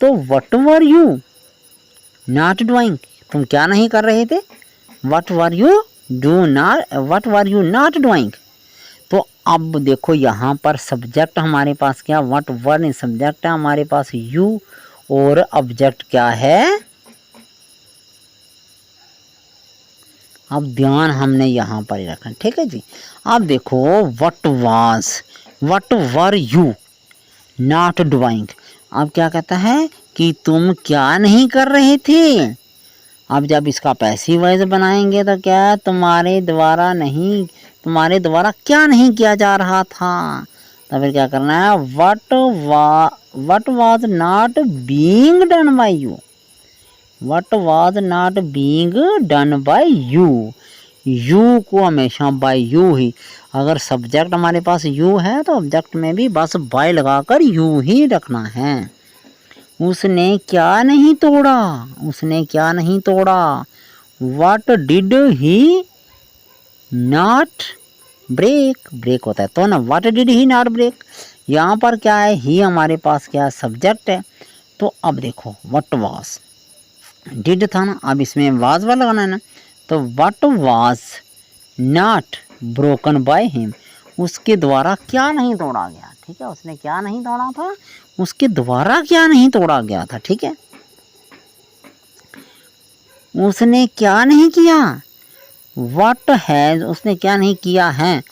तो what were you not doing, तुम क्या नहीं कर रहे थे। What were you not doing. तो अब देखो यहाँ पर सब्जेक्ट हमारे पास क्या, व्हाट वर नहीं, सब्जेक्ट है हमारे पास यू और ऑब्जेक्ट क्या है। अब ध्यान हमने यहाँ पर ही रखना। ठीक है जी। अब देखो what were you not doing. अब क्या कहता है कि तुम क्या नहीं कर रहे थे। अब जब इसका पैसिव वॉइस बनाएंगे तो क्या, तुम्हारे द्वारा क्या नहीं किया जा रहा था। तो फिर क्या करना है, what was not being done by you. What was not being done by you. You को हमेशा बाय यू ही, अगर सब्जेक्ट हमारे पास यू है तो ऑब्जेक्ट में भी बस बाय लगाकर यू ही रखना है। उसने क्या नहीं तोड़ा, उसने क्या नहीं तोड़ा। What did he not break, break होता है तो ना, what did he not break. यहाँ पर क्या है, ही हमारे पास क्या सब्जेक्ट है। तो अब देखो व्हाट वाज, डिड था ना, अब इसमें वाज वाला लगाना है ना, तो what was not broken by him, उसके द्वारा क्या नहीं तोड़ा गया। ठीक है, उसने क्या नहीं तोड़ा था, उसके द्वारा क्या नहीं तोड़ा गया था। ठीक है, उसने क्या नहीं किया, व्हाट हैज, उसने क्या नहीं किया है,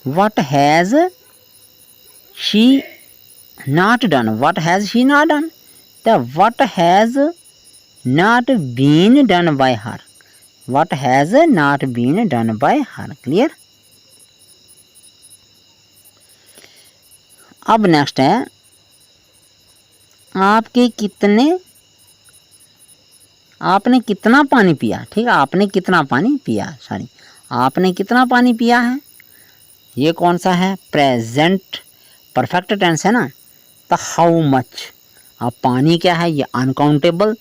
what has she not done, what has she not done, तो what has not been done by her, what has not been done by her. Clear. अब नेक्स्ट है, आपके कितने, आपने कितना पानी पिया। ठीक है, आपने कितना पानी पिया, सॉरी आपने कितना पानी पिया है। ये कौन सा है, प्रेजेंट परफेक्ट टेंस है ना, तो हाउ मच। अब पानी क्या है, ये अनकाउंटेबल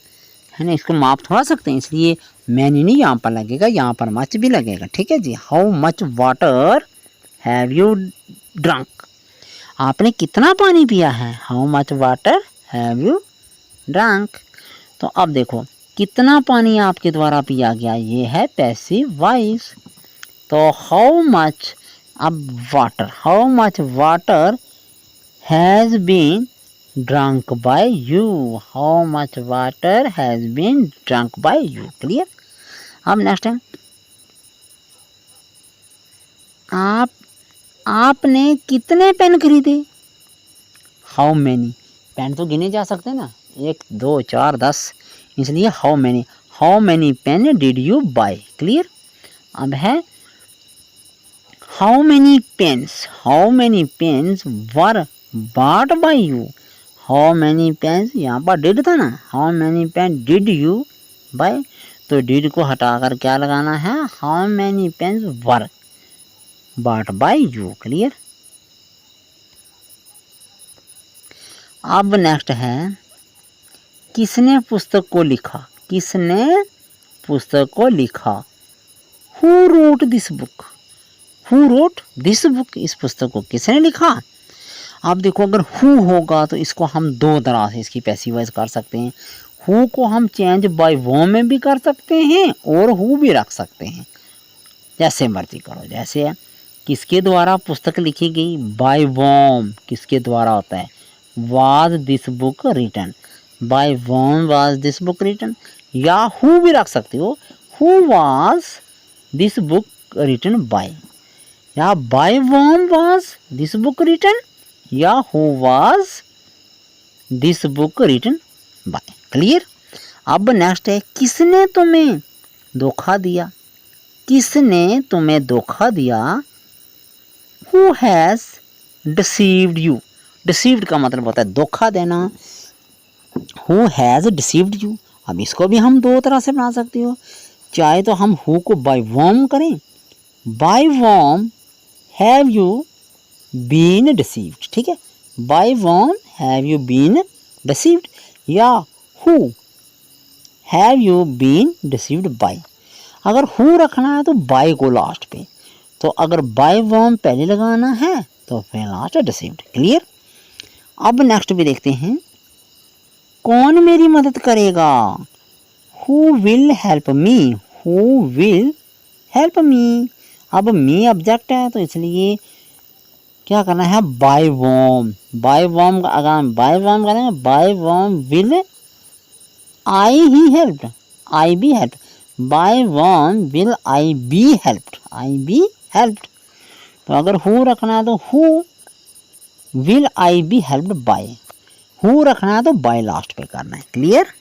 है ना, इसको माप थोड़ा सकते हैं, इसलिए मैनी नहीं यहाँ पर लगेगा, यहाँ पर मच भी लगेगा। ठीक है जी, how much water have you drunk, आपने कितना पानी पिया है, how much water have you drunk. तो अब देखो कितना पानी आपके द्वारा पिया गया, ये है पैसिव वॉइस। तो हाउ मच, अब water, how much water has been drunk by you, how much water has been drunk by you. Clear. अब नेक्स्ट है, आपने कितने पेन खरीदे, हाउ मैनी, पेन तो गिने जा सकते हैं ना, 1 2 4 10, इसलिए how many pen did you buy. Clear. अब है how many pens were bought by you, how many pens, यहाँ पर डिड था ना, how many pen did you buy, तो डिड को हटाकर क्या लगाना है, how many pens were bought by you. Clear. अब नेक्स्ट है, किसने पुस्तक को लिखा, किसने पुस्तक को लिखा, who wrote this book, who wrote this book, इस पुस्तक को किसने लिखा। अब देखो अगर हु होगा तो इसको हम दो तरह से इसकी पैसिव वॉइस कर सकते हैं, हु को हम चेंज बाय वॉम में भी कर सकते हैं और हु भी रख सकते हैं, जैसे मर्जी करो। जैसे किसके द्वारा पुस्तक लिखी गई, बाय वॉम, किसके द्वारा होता है, was this book written, by whom was this book written, या हु भी रख सकते हो, who was this book written by, या by whom was this book written, या who was this book written by. Clear. अब नेक्स्ट है, किसने तुम्हें धोखा दिया, किसने तुम्हें धोखा दिया, who has deceived you, deceived का मतलब होता है धोखा देना, हु हैज डिसीव्ड यू। अब इसको भी हम दो तरह से बना सकते हो, चाहे तो हम हु को बाय वॉम करें, by whom have you been deceived. ठीक है, by whom have you been deceived, या who have you been deceived by. अगर हु रखना है तो बाय को लास्ट पे, तो अगर बाय वॉम पहले लगाना है तो फिर लास्ट डिसीव्ड। क्लियर। अब नेक्स्ट भी देखते हैं, कौन मेरी मदद करेगा, who will help me, who will help me. अब मी ऑब्जेक्ट है तो इसलिए क्या करना है, बाय वॉम, बाय वॉम अगर बाय वॉम करेंगे, by whom will I he help, I be help, by whom will I be helped, I be helped. तो अगर हु रखना है तो who will I be helped bye, who रखना है तो बाय लास्ट पे करना है। क्लियर।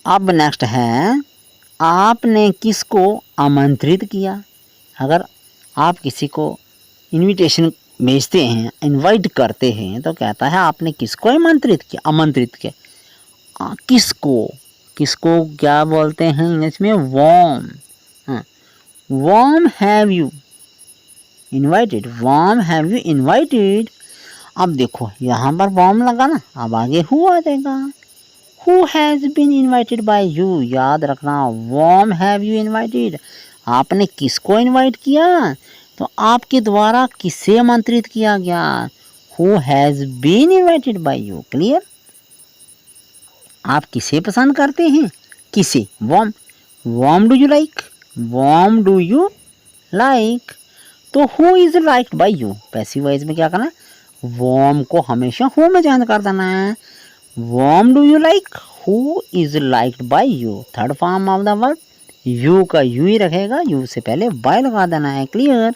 अब नेक्स्ट है, आपने किसको आमंत्रित किया। अगर आप किसी को इनविटेशन भेजते हैं, इनवाइट करते हैं, तो कहता है आपने किसको आमंत्रित किया, आमंत्रित किया, किसको, किसको क्या बोलते हैं इंग्लिश में? वार्म। हाँ, warm have you invited, warm have you invited. अब देखो यहाँ पर वार्म लगा ना, अब आगे हु आ जाएगा। Who has been invited by you, याद रखना वार्म हैव यू इनवाइटेड। आपने किसको इनवाइट किया? तो आपके द्वारा किसे आमंत्रित किया गया? Who has been invited by you. Clear? आप किसे पसंद करते हैं? किसे? Whom. Whom do you like, whom do you like. तो who is liked by you, passive voice में क्या करना है? वार्म को हमेशा हु में चेंज कर देना है। Warm do you like, who is liked by you. Third form of the verb, you का यू ही रखेगा, यू से पहले बाय लगा देना है। क्लियर?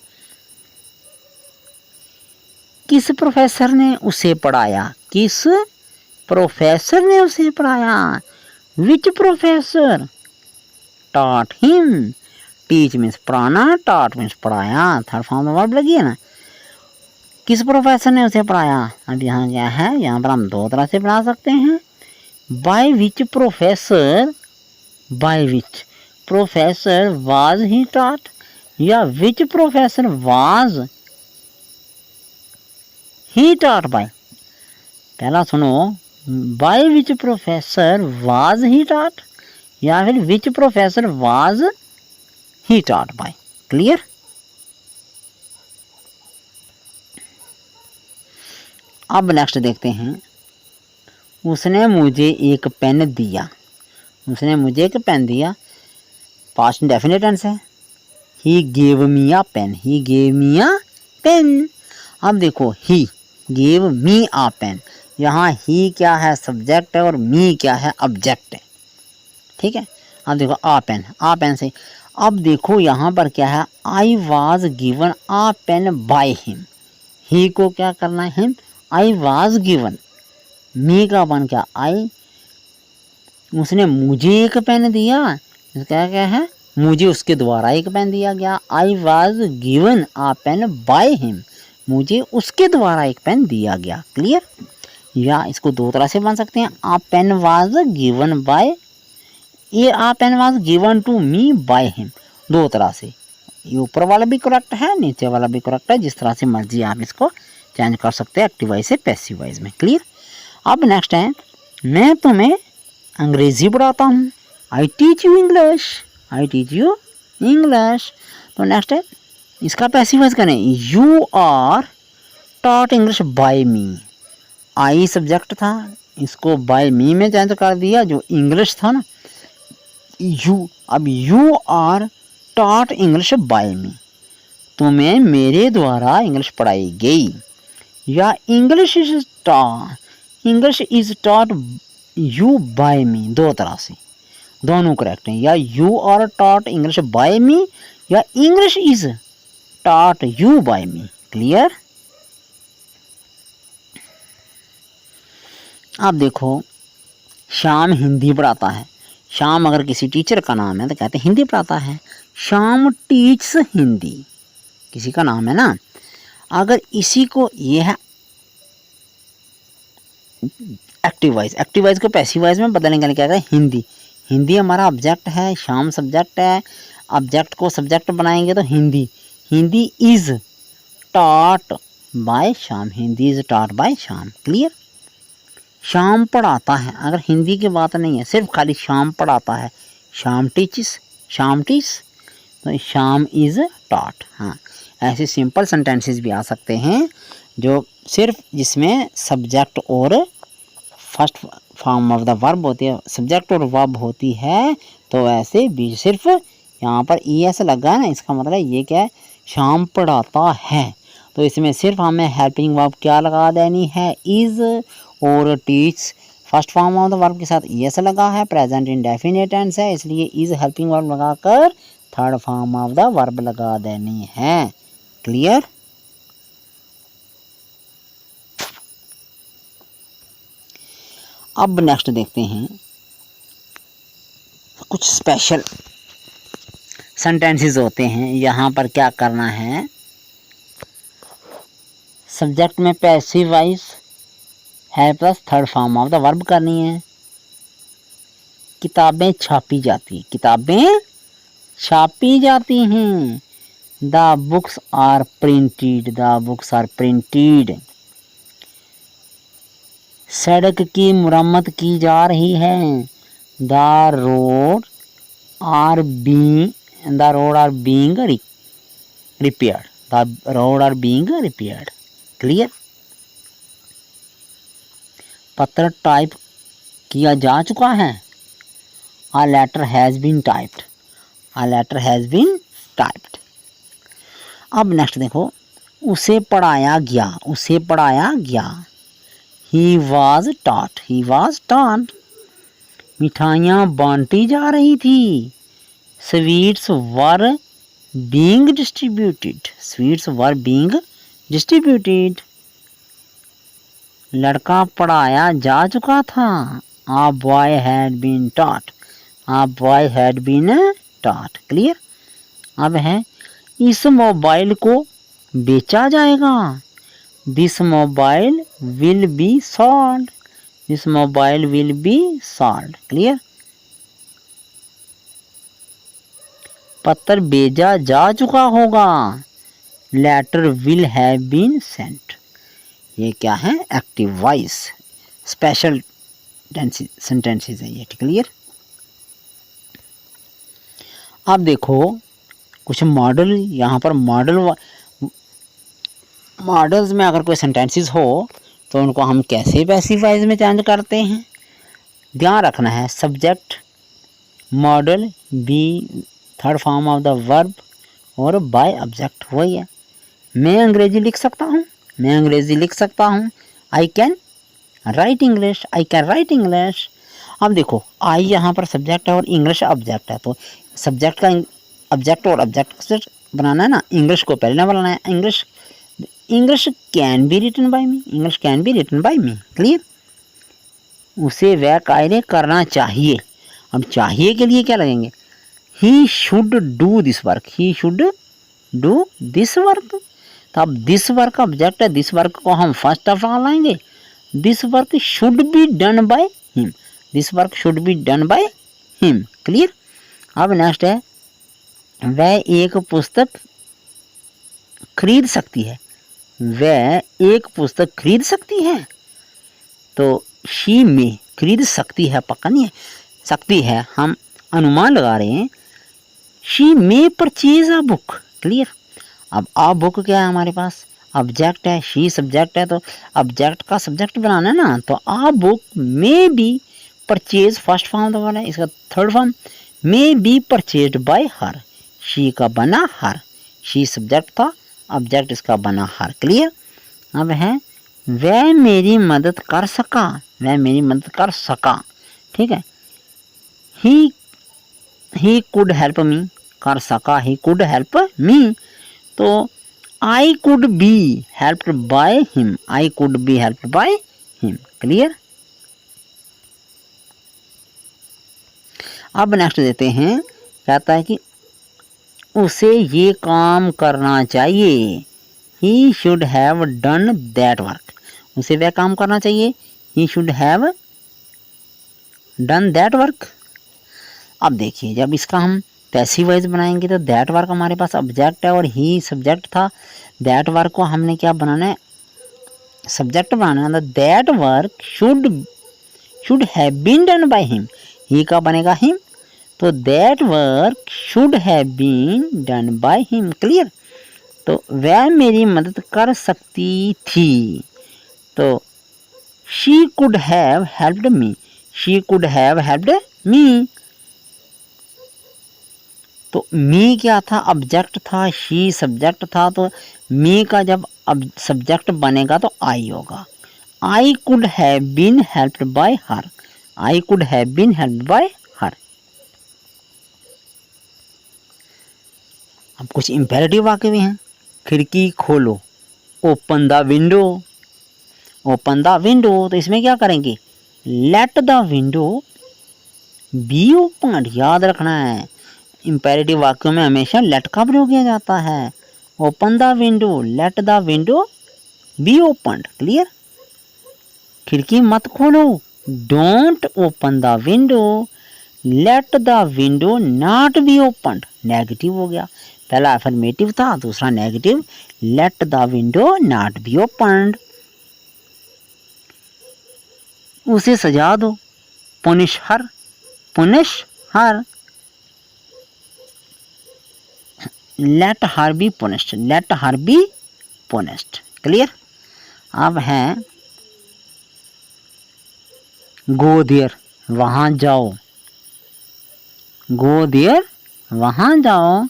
किस प्रोफेसर ने उसे पढ़ाया? किस प्रोफेसर ने उसे पढ़ाया? Which professor taught him. Teach means पढ़ाना, टॉट मीन्स पढ़ाया। थर्ड फॉर्म वर्ब लगी है ना। किस प्रोफेसर ने उसे पढ़ाया? अब यहाँ क्या है, यहाँ पर हम दो तरह से पढ़ा सकते हैं। By which professor, by which professor was he taught, या which professor was he taught by. पहला सुनो, by which professor was he taught, या फिर which professor was he taught by. Clear? अब नेक्स्ट देखते हैं, उसने मुझे एक पेन दिया। उसने मुझे एक पेन दिया, पास्ट इंडेफिनिट टेंस है। He gave me a pen, he gave me a pen. अब देखो, ही गेव मी अ पेन, यहाँ ही क्या है? सब्जेक्ट है, और मी क्या है? ऑब्जेक्ट है। ठीक है? अब देखो आ पेन से। अब देखो यहाँ पर क्या है? I was given a pen by him. He को क्या करना है? Him. I was given, me का बन क्या? आई। उसने मुझे एक पेन दिया, क्या क्या है? मुझे उसके द्वारा एक पेन दिया गया। I was given a pen by him, मुझे उसके द्वारा एक पेन दिया गया। क्लियर? या इसको दो तरह से बन सकते हैं, a pen was given by, ये a pen was given to me by him. दो तरह से, ये ऊपर वाला भी करेक्ट है, नीचे वाला भी करेक्ट है। जिस तरह से मर्जी आप इसको चेंज कर सकते हैं एक्टिव वॉइस से पैसिव वॉइस में। क्लियर? अब नेक्स्ट है, मैं तुम्हें अंग्रेजी पढ़ाता हूँ। I teach you English, I teach you English. तो नेक्स्ट है, इसका पैसिव वॉइस करें, you are taught English by me. I subject था, इसको बाय मी में चेंज कर दिया, जो इंग्लिश था ना, यू। अब you are taught English by me, तुम्हें मेरे द्वारा इंग्लिश पढ़ाई गई। या English is taught you by me, दो तरह से, दोनों करेक्ट हैं। या you are taught English by me, या English is taught you by me. Clear? आप देखो, श्याम हिंदी पढ़ाता है। श्याम अगर किसी टीचर का नाम है तो कहते हैं हिंदी पढ़ाता है। श्याम टीच्स हिंदी, किसी का नाम है ना। अगर इसी को, ये है एक्टिव वॉइस, एक्टिव वॉइस को पैसिव वॉइस में बदलने के लिए क्या करें? हिंदी। हिंदी हमारा ऑब्जेक्ट है, श्याम सब्जेक्ट है। ऑब्जेक्ट को सब्जेक्ट बनाएंगे तो Hindi. Hindi is taught by Shyam, Hindi is taught by Shyam. Clear? Shyam पढ़ाता है, अगर हिंदी की बात नहीं है, सिर्फ खाली श्याम पढ़ाता है, श्याम टीचिस, श्याम टीच, तो श्याम इज टॉट। हाँ, ऐसे सिंपल सेंटेंसेस भी आ सकते हैं जो सिर्फ जिसमें सब्जेक्ट और first form of the verb होती है, सब्जेक्ट और वर्ब होती है। तो ऐसे भी सिर्फ यहाँ पर ई एस लगा है ना, इसका मतलब ये क्या है? श्याम पढ़ाता है। तो इसमें सिर्फ हमें हेल्पिंग वर्ब क्या लगा देनी है? इज और teach. First form of the verb के साथ ई एस लगा है, प्रेजेंट इंडेफिनिट टेंस है, इसलिए इज हेल्पिंग वर्ब लगाकर third form of the verb लगा देनी है। क्लियर? अब नेक्स्ट देखते हैं कुछ स्पेशल सेंटेंसेस होते हैं। यहाँ पर क्या करना है? सब्जेक्ट में पैसिव वॉइस है plus third form of the verb करनी है। किताबें छापी जाती, किताबें छापी जाती हैं। The books are printed, the books are printed. सड़क की मुरम्मत की जा रही है। The road are being repaired, the road are being repaired। Clear. पत्र टाइप किया जा चुका है। A letter has been typed, a letter has been typed। अब नेक्स्ट देखो, उसे पढ़ाया गया, उसे पढ़ाया गया। He was taught, he was taught। मिठाइयाँ बांटी जा रही थी। Sweets were being distributed, sweets were being distributed। लड़का पढ़ाया जा चुका था। A boy had been taught, a boy had been taught। Clear. अब है, इस मोबाइल को बेचा जाएगा। This mobile will be sold, this mobile will be sold। Clear. पत्र भेजा जा चुका होगा। Letter will have been sent. ये क्या है? एक्टिव वॉइस, स्पेशल सेंटेंसेस है ये। क्लियर। अब देखो कुछ मॉडल, यहाँ पर मॉडल्स में अगर कोई सेंटेंसेस हो तो उनको हम कैसे पैसिव वॉइस में चेंज करते हैं। ध्यान रखना है, subject modal be third form of the verb और बाय ऑब्जेक्ट वही है। मैं अंग्रेजी लिख सकता हूँ, मैं अंग्रेजी लिख सकता हूँ। I can write English, I can write English. अब देखो, आई यहाँ पर सब्जेक्ट है और इंग्लिश ऑब्जेक्ट है, तो सब्जेक्ट का ऑब्जेक्ट और ऑब्जेक्ट से बनाना है ना, इंग्लिश को पहले ना बनाना है। English can be written by me, English can be written by me. Clear. उसे वह कार्य करना चाहिए। अब चाहिए के लिए क्या लगेंगे? He should do this work, he should do this work. तो अब दिस वर्क ऑब्जेक्ट है, दिस वर्क को हम फर्स्ट ऑफ ऑल लाएंगे। This work should be done by him, this work should be done by him. Clear. अब नेक्स्ट है, वह एक पुस्तक खरीद सकती है, वह एक पुस्तक खरीद सकती है। तो शी में खरीद सकती है, पक्का नहीं है, सकती है, हम अनुमान लगा रहे हैं। She may purchase a book. Clear. अब आ बुक क्या है हमारे पास? ऑब्जेक्ट है, शी सब्जेक्ट है, तो ऑब्जेक्ट का सब्जेक्ट बनाना है ना, तो a book may be purchase first form तो बना है, इसका third form may be purchase by her. She का बना हर, शी सब्जेक्ट था, ऑब्जेक्ट इसका बना हर। क्लियर। अब है, वह मेरी मदद कर सका, वह मेरी मदद कर सका। ठीक है। ही कुड हेल्प मी, कर सका, ही कुड हेल्प मी। तो I could be helped by him, I could be helped by him. Clear. अब नेक्स्ट देते हैं, कहता है कि उसे ये काम करना चाहिए। He should have done that work, उसे वह काम करना चाहिए। He should have done that work. अब देखिए, जब इसका हम पैसिव वॉइस बनाएंगे तो दैट वर्क हमारे पास ऑब्जेक्ट है और ही सब्जेक्ट था। दैट वर्क को हमने क्या बनाना है? सब्जेक्ट बनाना है। That work should have been done by him, he का बनेगा हिम, तो that work should have been done by him. Clear. तो वह मेरी मदद कर सकती थी, तो she could have helped me, she could have helped me. तो मी क्या था? ऑब्जेक्ट था, शी सब्जेक्ट था, तो मी का जब अब सब्जेक्ट बनेगा तो आई होगा। I could have been helped by her, I could have been helped by her. अब कुछ इंपेरेटिव वाक्य भी हैं। खिड़की खोलो, open the window, open the window. तो इसमें क्या करेंगे? Let the window be open. याद रखना है, इंपेरेटिव वाक्यों में हमेशा लेट का प्रयोग किया जाता है। Open the window, let the window be open. Clear. खिड़की मत खोलो, don't open the window, let the window not be opened, negative हो गया। पहला अफर्मेटिव था, दूसरा negative, let the window not be opened. उसे सजा दो, punish her, punish her, let her be punished, let her be punished. Clear. अब है गो देयर, वहां जाओ, गो देयर वहां जाओ।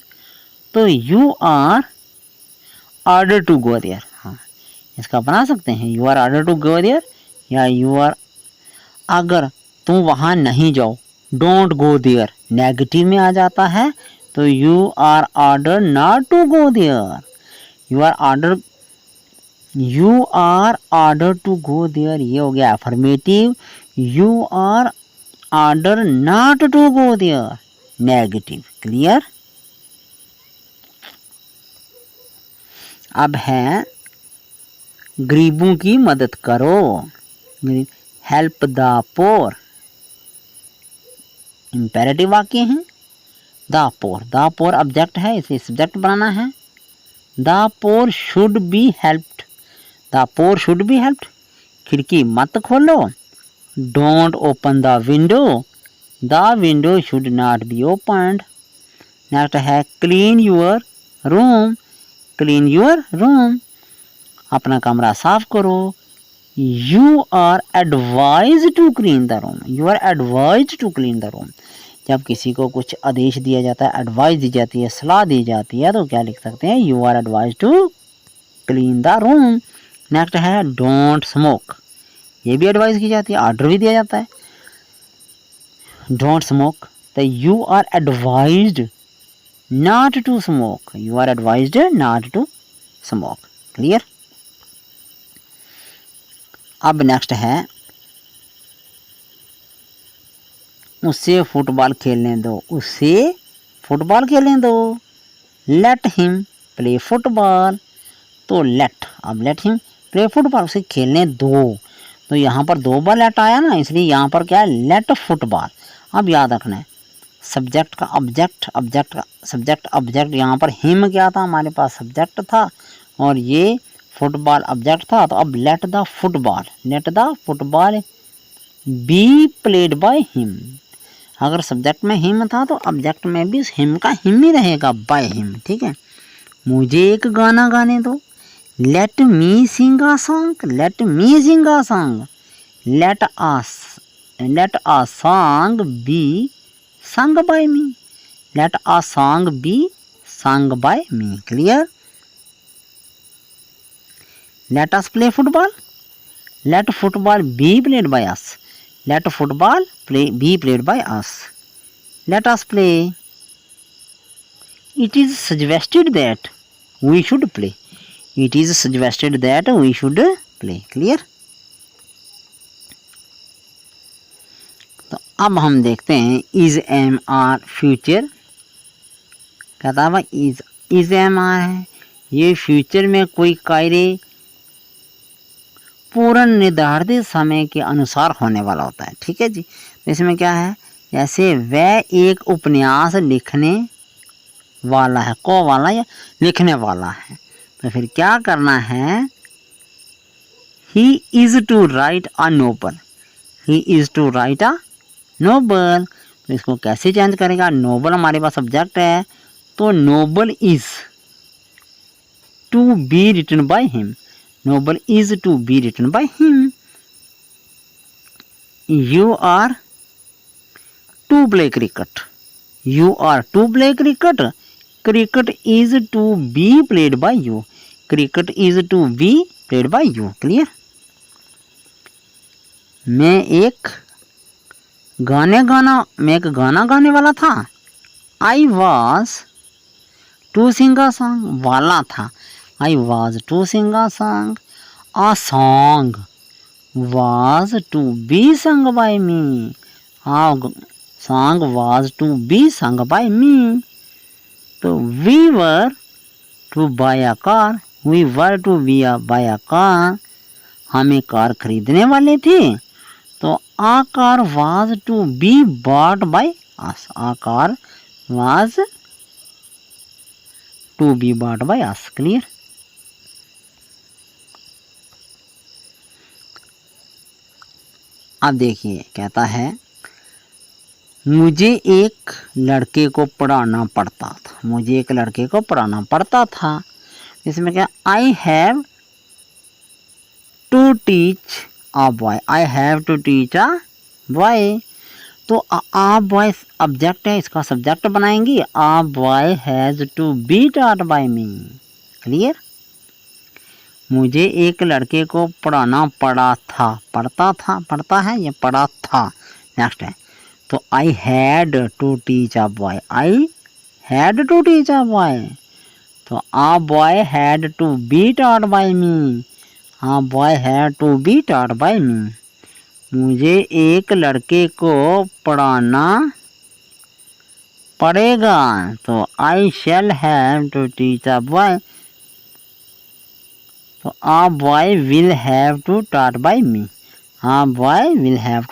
तो you are order to go there, हाँ इसका बना सकते हैं, you are order to go there या यू आर, अगर तुम वहां नहीं जाओ, डोंट गो देयर नेगेटिव में आ जाता है, तो you are order not to go there, you are order, you are order to go there, ये हो गया affirmative. You are order not to go there, negative. Clear. अब है गरीबों की मदद करो, हेल्प द पोर, इंपेरेटिव वाक्य है। द पोर ऑब्जेक्ट है, इसे सब्जेक्ट बनाना है। The poor should be helped, the poor should be helped, खिड़की मत खोलो। Don't open the window, the window should not be opened. Next है clean your room, clean your room, अपना कमरा साफ करो। You are advise to clean the room, you are advise to clean the room. जब किसी को कुछ आदेश दिया जाता है, एडवाइस दी जाती है, सलाह दी जाती है, तो क्या लिख सकते हैं, you are advise to clean the room. Next है डोंट स्मोक, ये भी एडवाइस की जाती है, ऑर्डर भी दिया जाता है, डोंट स्मोक। तो you are advised not to smoke, you are advised not to smoke. Clear. अब नेक्स्ट है उससे फुटबॉल खेलने दो, उससे फुटबॉल खेलने दो। लेट हिम प्ले फुटबॉल, तो लेट, अब लेट हिम प्ले फुटबॉल, उसे खेलने दो। तो यहाँ पर दो बार लेट आया ना, इसलिए यहाँ पर क्या है, लेट फुटबॉल। अब याद रखना है सब्जेक्ट का ऑब्जेक्ट, ऑब्जेक्ट का सब्जेक्ट, ऑब्जेक्ट। यहाँ पर हिम क्या था, हमारे पास सब्जेक्ट था और ये फुटबॉल ऑब्जेक्ट था। तो अब let the football, let the football be played by him. अगर सब्जेक्ट में हिम था तो ऑब्जेक्ट में भी हिम का हिम ही रहेगा, बाय हिम। ठीक है। मुझे एक गाना गाने दो, let me sing a song, let me sing a song, let a song be sung by me, let a song be sung by me. Clear. Let us play football, let football be played by us, let football be played by us, let us play. It is suggested that we should play, it is suggested that we should play. Clear. तो अब हम देखते हैं इज एम आर फ्यूचर, कहता है भाई इज एम आर है, ये फ्यूचर में कोई कार्य पूर्ण निर्धारित समय के अनुसार होने वाला होता है। ठीक है जी। तो इसमें क्या है, जैसे वह एक उपन्यास लिखने वाला है, को वाला या लिखने वाला है, तो फिर क्या करना है, he is to write a novel, he is to write a novel. तो इसको कैसे चेंज करेगा, नोबल हमारे पास सब्जेक्ट है, तो novel is to be written by him, novel is to be written by him. You are to play cricket, you are to play cricket, cricket is to be played by you, cricket is to be played by you. Clear. मैं एक गाना गाने वाला था, I was to sing a song, वाला था, I was to sing a song, a song was to be sung by me, a song was to be sung by me। तो we were to buy a car, we were to buy a car, हमें कार खरीदने वाले थे। तो a car was to be bought by us. A car was to be bought by us. Clear? अब देखिए कहता है मुझे एक लड़के को पढ़ाना पड़ता था। मुझे एक लड़के को पढ़ाना पड़ता था। इसमें क्या I have to teach a boy. I have to teach a boy. तो आ बॉय ऑब्जेक्ट है, इसका सब्जेक्ट बनाएंगे। A boy has to be taught by me. Clear? मुझे एक लड़के को पढ़ाना पड़ा था। पढ़ता था, पढ़ता है, ये पढ़ा था। नेक्स्ट है तो I had to teach a boy. I had to teach a boy. तो a boy had to be taught by me. A boy had to be taught by me. मुझे एक लड़के को पढ़ाना पड़ेगा। तो I shall have to teach a boy. तो a boy will have to taught by me. A boy will have